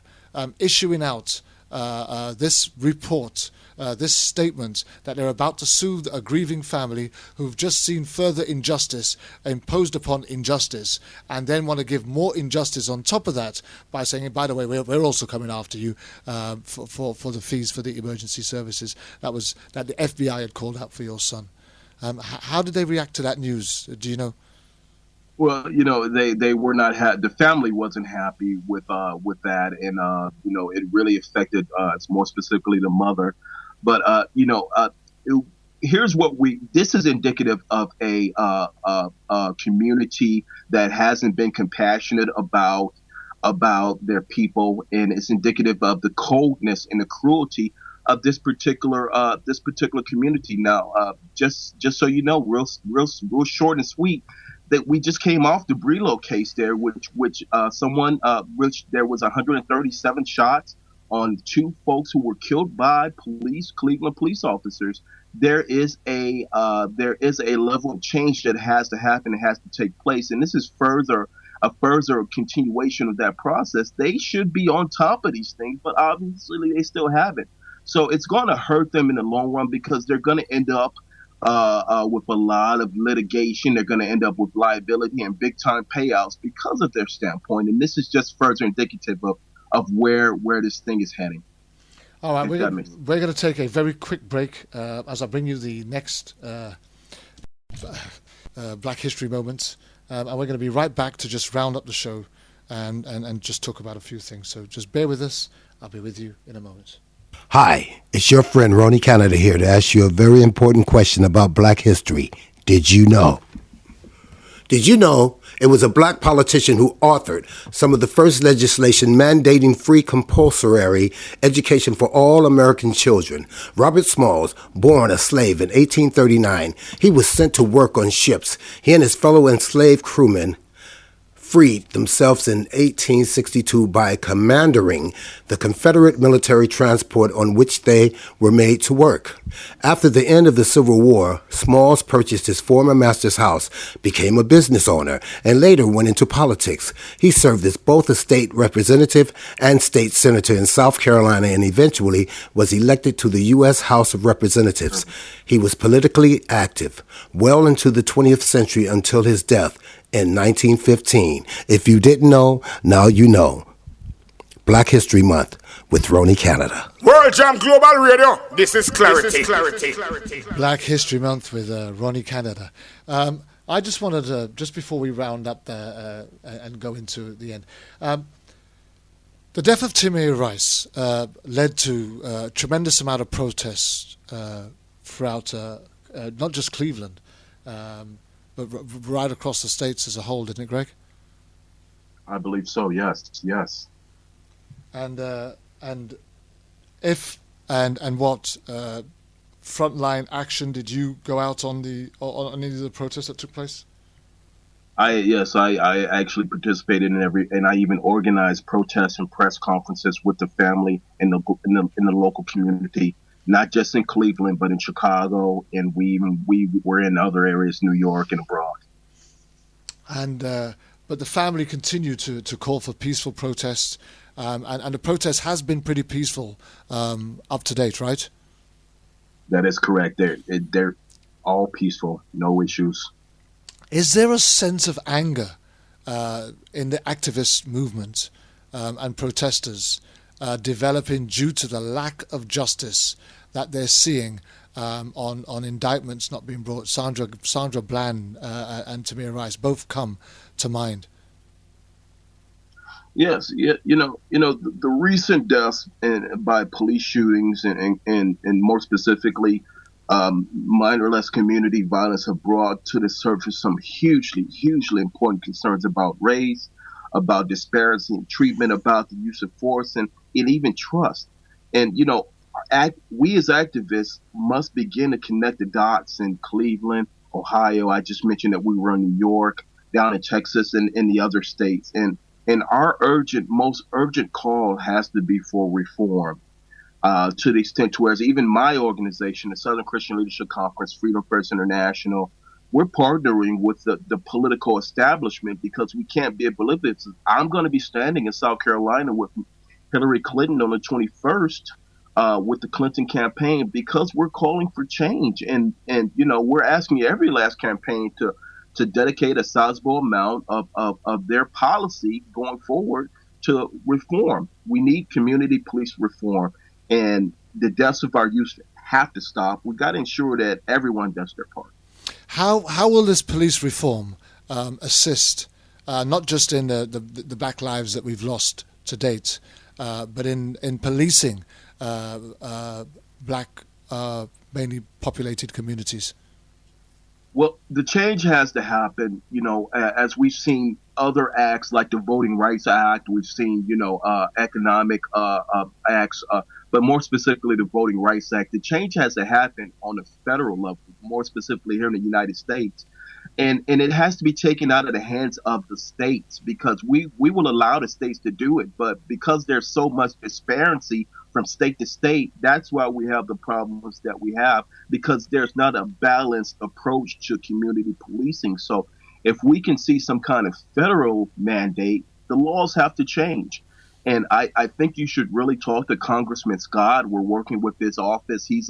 issuing out this report, this statement that they're about to sue a grieving family who've just seen further injustice imposed upon injustice, and then want to give more injustice on top of that by saying, by the way, we're also coming after you for the fees for the emergency services that the FBI had called out for your son. How did they react to that news? Do you know? Well, you know, they were not the family wasn't happy with that, and you know, it really affected more specifically the mother. But you know, here's what this is indicative of a community that hasn't been compassionate about their people, and it's indicative of the coldness and the cruelty of this particular community. Now, just so you know, real short and sweet, that we just came off the Brelo case there, which there was 137 shots on two folks who were killed by Cleveland police officers. There is a level of change that has to happen, it has to take place, and this is a further continuation of that process. They should be on top of these things, but obviously they still haven't. So it's going to hurt them in the long run, because they're going to end up with a lot of litigation. They're going to end up with liability and big time payouts because of their standpoint. And this is just further indicative of where this thing is heading. All right, we're going to take a very quick break as I bring you the next Black History moment. And we're going to be right back to just round up the show and just talk about a few things. So just bear with us. I'll be with you in a moment. Hi, it's your friend Ronnie Canada here to ask you a very important question about Black history. Did you know? Did you know it was a black politician who authored some of the first legislation mandating free compulsory education for all American children? Robert Smalls, born a slave in 1839, he was sent to work on ships. He and his fellow enslaved crewmen freed themselves in 1862 by commandering the Confederate military transport on which they were made to work. After the end of the Civil War, Smalls purchased his former master's house, became a business owner, and later went into politics. He served as both a state representative and state senator in South Carolina and eventually was elected to the U.S. House of Representatives. He was politically active well into the 20th century until his death in 1915. If you didn't know, now you know. Black History Month with Roni Canada. World Jam Global Radio, this is Clarity. Black History Month with Roni Canada. I just wanted to, just before we round up there and go into the end, the death of Tamir Rice led to a tremendous amount of protests throughout not just Cleveland, but right across the states as a whole, didn't it, Greg? I believe so. Yes. And what frontline action did you go out on on any of the protests that took place? I actually participated and I even organized protests and press conferences with the family in the local community. Not just in Cleveland, but in Chicago, and we were in other areas, New York and abroad. And but the family continued to call for peaceful protests, and the protest has been pretty peaceful up to date, right? That is correct. They're all peaceful, no issues. Is there a sense of anger in the activist movement and protesters developing due to the lack of justice that they're seeing on indictments not being brought? Sandra Bland and Tamir Rice both come to mind. Yes, the recent deaths by police shootings and more specifically minorless community violence have brought to the surface some hugely important concerns about race, about disparity in treatment, about the use of force, and even trust. And we as activists must begin to connect the dots in Cleveland, Ohio. I just mentioned that we were in New York, down in Texas, and in the other states. And our most urgent call has to be for reform, to the extent to where even my organization, the Southern Christian Leadership Conference, Freedom First International, we're partnering with the political establishment because we can't be oblivious. I'm going to be standing in South Carolina with Hillary Clinton on the 21st with the Clinton campaign because we're calling for change. And we're asking every last campaign to dedicate a sizable amount of their policy going forward to reform. We need community police reform, and the deaths of our youth have to stop. We've got to ensure that everyone does their part. How will this police reform assist, not just in the black lives that we've lost to date, but in policing black, mainly populated communities? Well, the change has to happen, as we've seen other acts like the Voting Rights Act, we've seen, economic acts, but more specifically the Voting Rights Act. The change has to happen on a federal level, more specifically here in the United States. And it has to be taken out of the hands of the states because we will allow the states to do it. But because there's so much disparity from state to state, that's why we have the problems that we have, because there's not a balanced approach to community policing. So if we can see some kind of federal mandate, the laws have to change. And I think you should really talk to Congressman Scott. We're working with his office. He's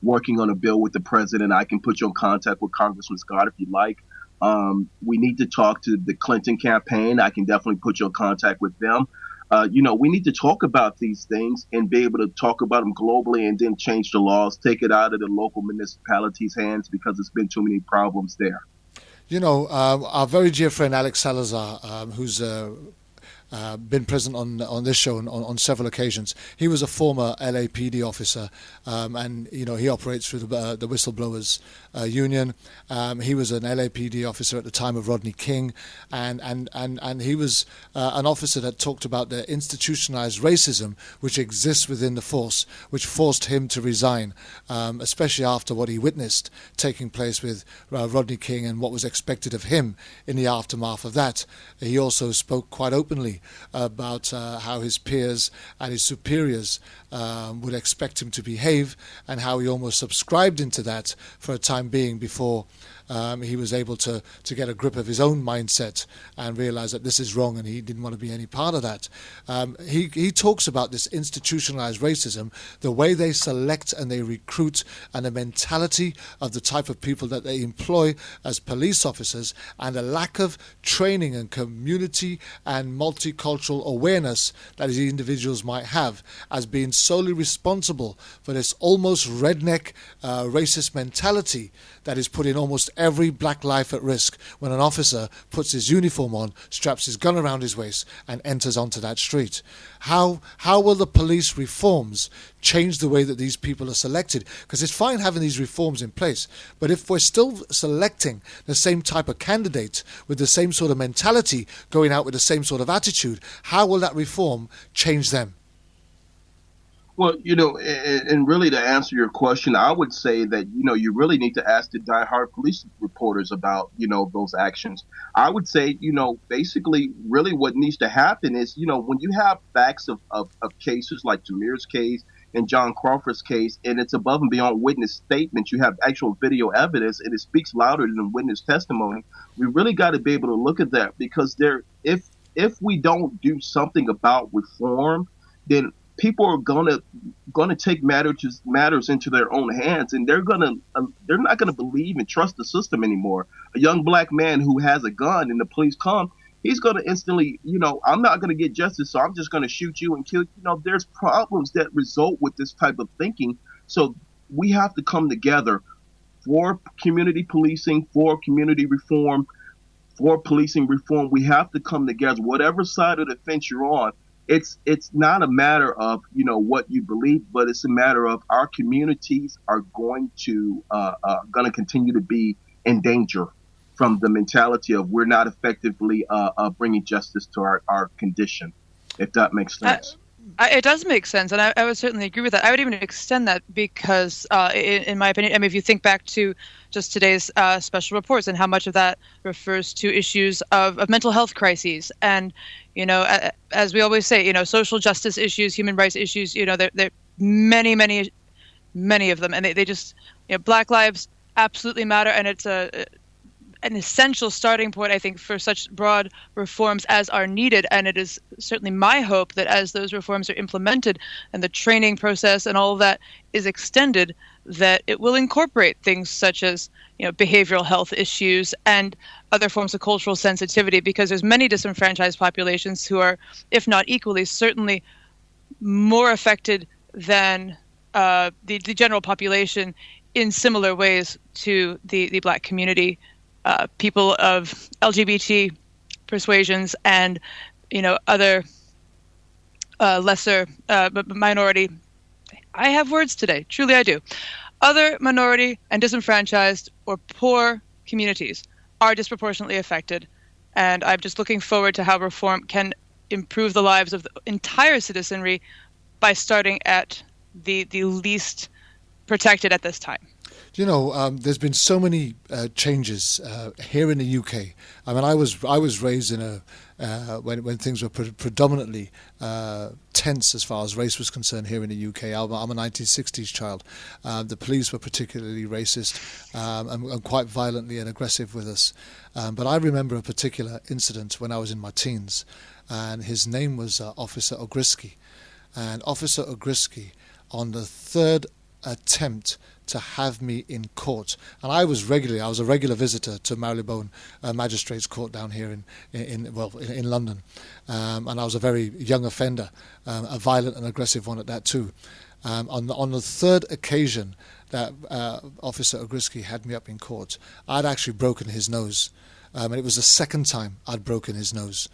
working on a bill with the president. I can put you in contact with Congressman Scott if you'd like. We need to talk to the Clinton campaign. I can definitely put you in contact with them. We need to talk about these things and be able to talk about them globally and then change the laws, take it out of the local municipalities' hands because there's been too many problems there. Our very dear friend Alex Salazar, who's been present on this show on several occasions. He was a former LAPD officer, and he operates through the Whistleblowers Union. He was an LAPD officer at the time of Rodney King, and he was an officer that talked about the institutionalized racism which exists within the force, which forced him to resign, especially after what he witnessed taking place with Rodney King and what was expected of him in the aftermath of that. He also spoke quite openly about how his peers and his superiors would expect him to behave, and how he almost subscribed into that for a time being before he was able to get a grip of his own mindset and realize that this is wrong, and he didn't want to be any part of that. He talks about this institutionalized racism, the way they select and they recruit, and the mentality of the type of people that they employ as police officers, and the lack of training and community and multicultural awareness that these individuals might have, as being solely responsible for this almost redneck racist mentality that is putting almost every black life at risk when an officer puts his uniform on, straps his gun around his waist, and enters onto that street. How will the police reforms change the way that these people are selected? Because it's fine having these reforms in place, but if we're still selecting the same type of candidate with the same sort of mentality, going out with the same sort of attitude, how will that reform change them? Well, and really to answer your question, I would say that, you really need to ask the diehard police reporters about, those actions. I would say, basically really what needs to happen is, when you have facts of cases like Tamir's case and John Crawford's case, and it's above and beyond witness statements, you have actual video evidence, and it speaks louder than witness testimony. We really got to be able to look at that, because if we don't do something about reform, then people are gonna take matters into their own hands, and they're not gonna believe and trust the system anymore. A young black man who has a gun and the police come, he's gonna instantly, I'm not gonna get justice, so I'm just gonna shoot you and kill you. There's problems that result with this type of thinking. So we have to come together for community policing, for community reform, for policing reform. We have to come together, whatever side of the fence you're on. It's not a matter of, what you believe, but it's a matter of our communities are going to continue to be in danger from the mentality of we're not effectively bringing justice to our condition, if that makes sense. It does make sense, and I would certainly agree with that. I would even extend that because, in my opinion, if you think back to just today's special reports and how much of that refers to issues of mental health crises, and as we always say, social justice issues, human rights issues, there many of them, and they just, Black lives absolutely matter, and it's an essential starting point, I think, for such broad reforms as are needed. And it is certainly my hope that as those reforms are implemented and the training process and all of that is extended, that it will incorporate things such as, behavioral health issues and other forms of cultural sensitivity, because there's many disenfranchised populations who are, if not equally, certainly more affected than the general population in similar ways to the Black community. People of LGBT persuasions and, other lesser minority. I have words today. Truly, I do. Other minority and disenfranchised or poor communities are disproportionately affected. And I'm just looking forward to how reform can improve the lives of the entire citizenry by starting at the least protected at this time. There's been so many changes here in the UK. I mean, I was raised in when things were predominantly tense as far as race was concerned here in the UK. I'm a 1960s child. The police were particularly racist and quite violently and aggressive with us. But I remember a particular incident when I was in my teens, and his name was Officer Ogrisky. And Officer Ogrisky, on the third attempt to have me in court, and I was a regular visitor to Marylebone Magistrates Court down here in London, and I was a very young offender, a violent and aggressive one at that too. On the third occasion that Officer Ogrisky had me up in court, I'd actually broken his nose, and it was the second time I'd broken his nose.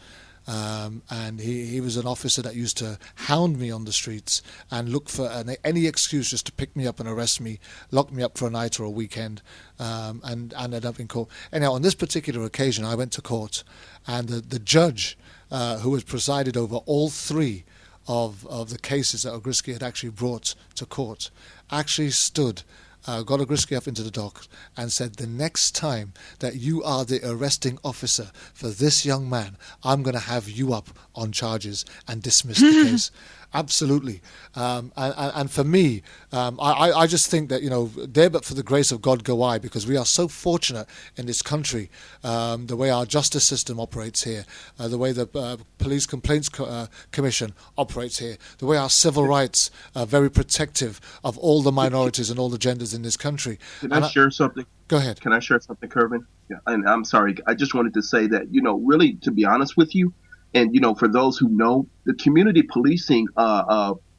And he was an officer that used to hound me on the streets and look for any excuse just to pick me up and arrest me, lock me up for a night or a weekend, and end up in court. Anyhow, on this particular occasion, I went to court, and the judge who has presided over all three of the cases that Ogriski had actually brought to court actually stood, got Ogriski up into the dock and said, the next time that you are the arresting officer for this young man, I'm going to have you up on charges and dismiss the case. Absolutely. And for me, I just think that, there but for the grace of God go I, because we are so fortunate in this country, the way our justice system operates here, the way the Police Complaints Commission operates here, the way our civil rights are very protective of all the minorities and all the genders in this country. Can I share something? Go ahead. Can I share something, Kervin? Yeah, and I'm sorry. I just wanted to say that, really, to be honest with you, and, for those who know, the community policing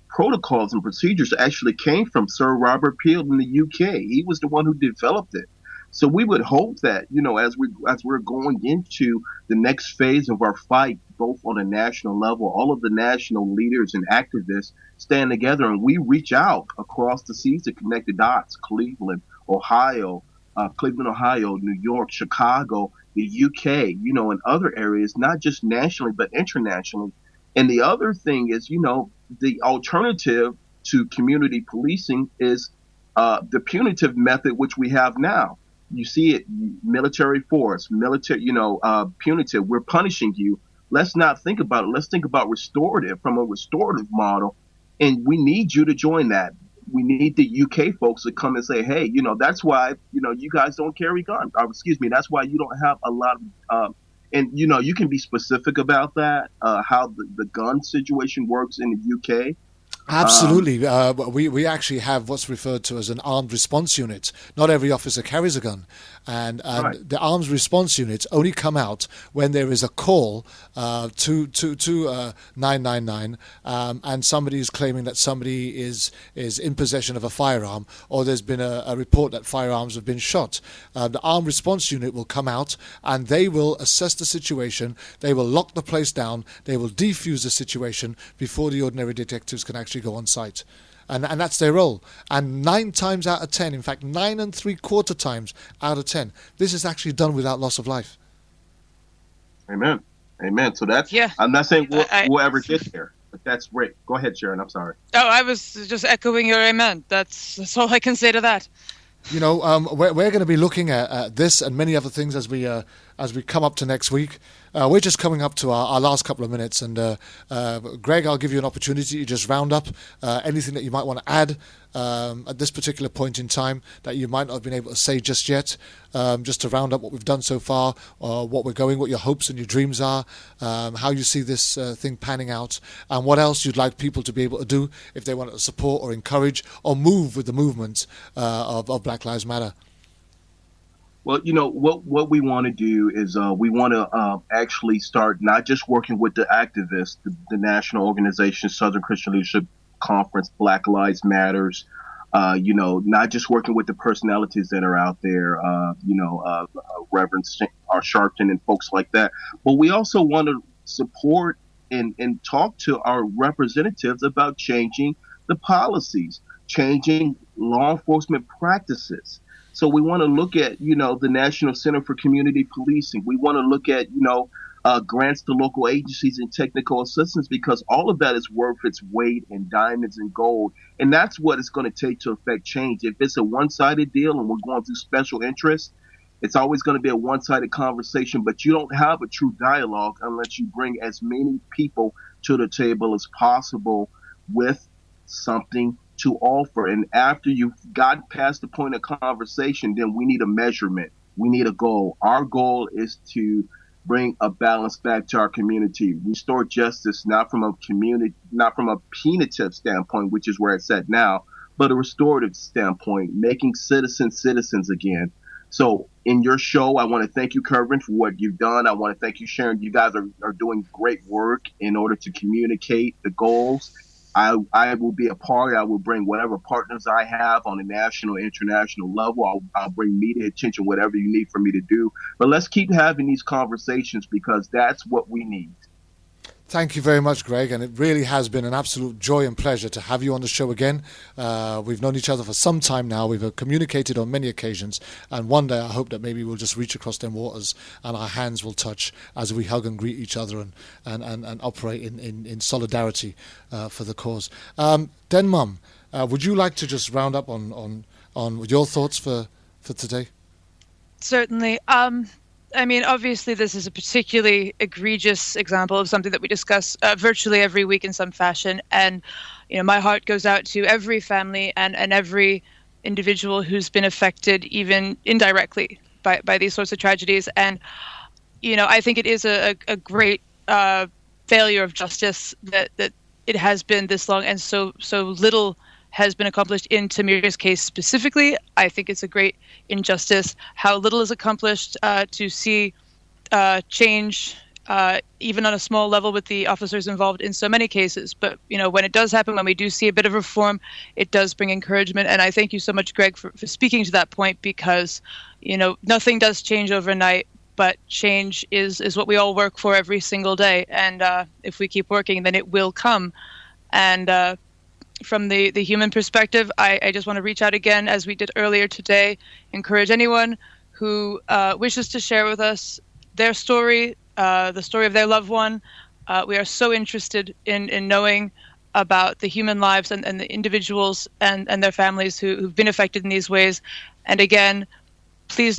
protocols and procedures actually came from Sir Robert Peel in the UK. He was the one who developed it. So we would hope that, as we're going into the next phase of our fight, both on a national level, all of the national leaders and activists stand together and we reach out across the seas to connect the dots. Cleveland, Ohio, New York, Chicago, the UK, and other areas, not just nationally, but internationally. And the other thing is, the alternative to community policing is the punitive method, which we have now. You see it, military force, punitive. We're punishing you. Let's not think about it. Let's think about restorative, from a restorative model. And we need you to join that. We need the UK folks to come and say, hey, that's why, you guys don't carry guns. That's why you don't have a lot of, and, you can be specific about that, how the gun situation works in the UK. Absolutely. We actually have what's referred to as an armed response unit. Not every officer carries a gun. And right. The armed response units only come out when there is a call to 999 and somebody is claiming that somebody is in possession of a firearm, or there's been a report that firearms have been shot. The armed response unit will come out and they will assess the situation. They will lock the place down. They will defuse the situation before the ordinary detectives can actually go on site. And that's their role. And 9 times out of 10, in fact 9 3/4 times out of 10, this is actually done without loss of life. Amen. So that's, yeah. I'm not saying we'll ever get there, but that's great. Go ahead, Sharon. I'm sorry. Oh, I was just echoing your amen. That's all I can say to that. We're going to be looking at this and many other things as we come up to next week. We're just coming up to our last couple of minutes, and Greg, I'll give you an opportunity to just round up anything that you might want to add at this particular point in time that you might not have been able to say just yet, just to round up what we've done so far, what your hopes and your dreams are, how you see this thing panning out, and what else you'd like people to be able to do if they want to support or encourage or move with the movement of Black Lives Matter. Well, what we want to do is we want to actually start not just working with the activists, the national organization, Southern Christian Leadership Conference, Black Lives Matters, not just working with the personalities that are out there, Reverend Sharpton and folks like that, but we also want to support and talk to our representatives about changing the policies, changing law enforcement practices. So we want to look at, the National Center for Community Policing. We want to look at, grants to local agencies and technical assistance, because all of that is worth its weight in diamonds and gold. And that's what it's going to take to affect change. If it's a one-sided deal and we're going through special interests, it's always going to be a one-sided conversation, but you don't have a true dialogue unless you bring as many people to the table as possible with something to offer. And after you've gotten past the point of conversation, then we need a measurement. We need a goal. Our goal is to bring a balance back to our community, restore justice, not from a punitive standpoint, which is where it's at now, but a restorative standpoint, making citizens again. So in your show, I want to thank you, Kervin, for what you've done. I want to thank you, Sharon. You guys are doing great work in order to communicate the goals. I will be a part. I will bring whatever partners I have on a national, international level. I'll bring media attention, whatever you need for me to do. But let's keep having these conversations, because that's what we need. Thank you very much, Greg, and it really has been an absolute joy and pleasure to have you on the show again. We've known each other for some time now. We've communicated on many occasions, and one day I hope that maybe we'll just reach across them waters and our hands will touch as we hug and greet each other and operate in solidarity for the cause. Den Mum, would you like to just round up on your thoughts for today? Certainly. I mean, obviously, this is a particularly egregious example of something that we discuss virtually every week in some fashion. And, my heart goes out to every family and every individual who's been affected, even indirectly, by these sorts of tragedies. And, I think it is a great failure of justice that it has been this long and so little has been accomplished in Tamir's case specifically. I think it's a great injustice how little is accomplished to see change, even on a small level with the officers involved in so many cases. But, when it does happen, when we do see a bit of reform, it does bring encouragement. And I thank you so much, Greg, for speaking to that point because, nothing does change overnight, but change is what we all work for every single day. And if we keep working, then it will come. And from the human perspective, I just want to reach out again, as we did earlier today, encourage anyone who wishes to share with us their story, the story of their loved one. We are so interested in knowing about the human lives and the individuals and their families who've been affected in these ways. And again, please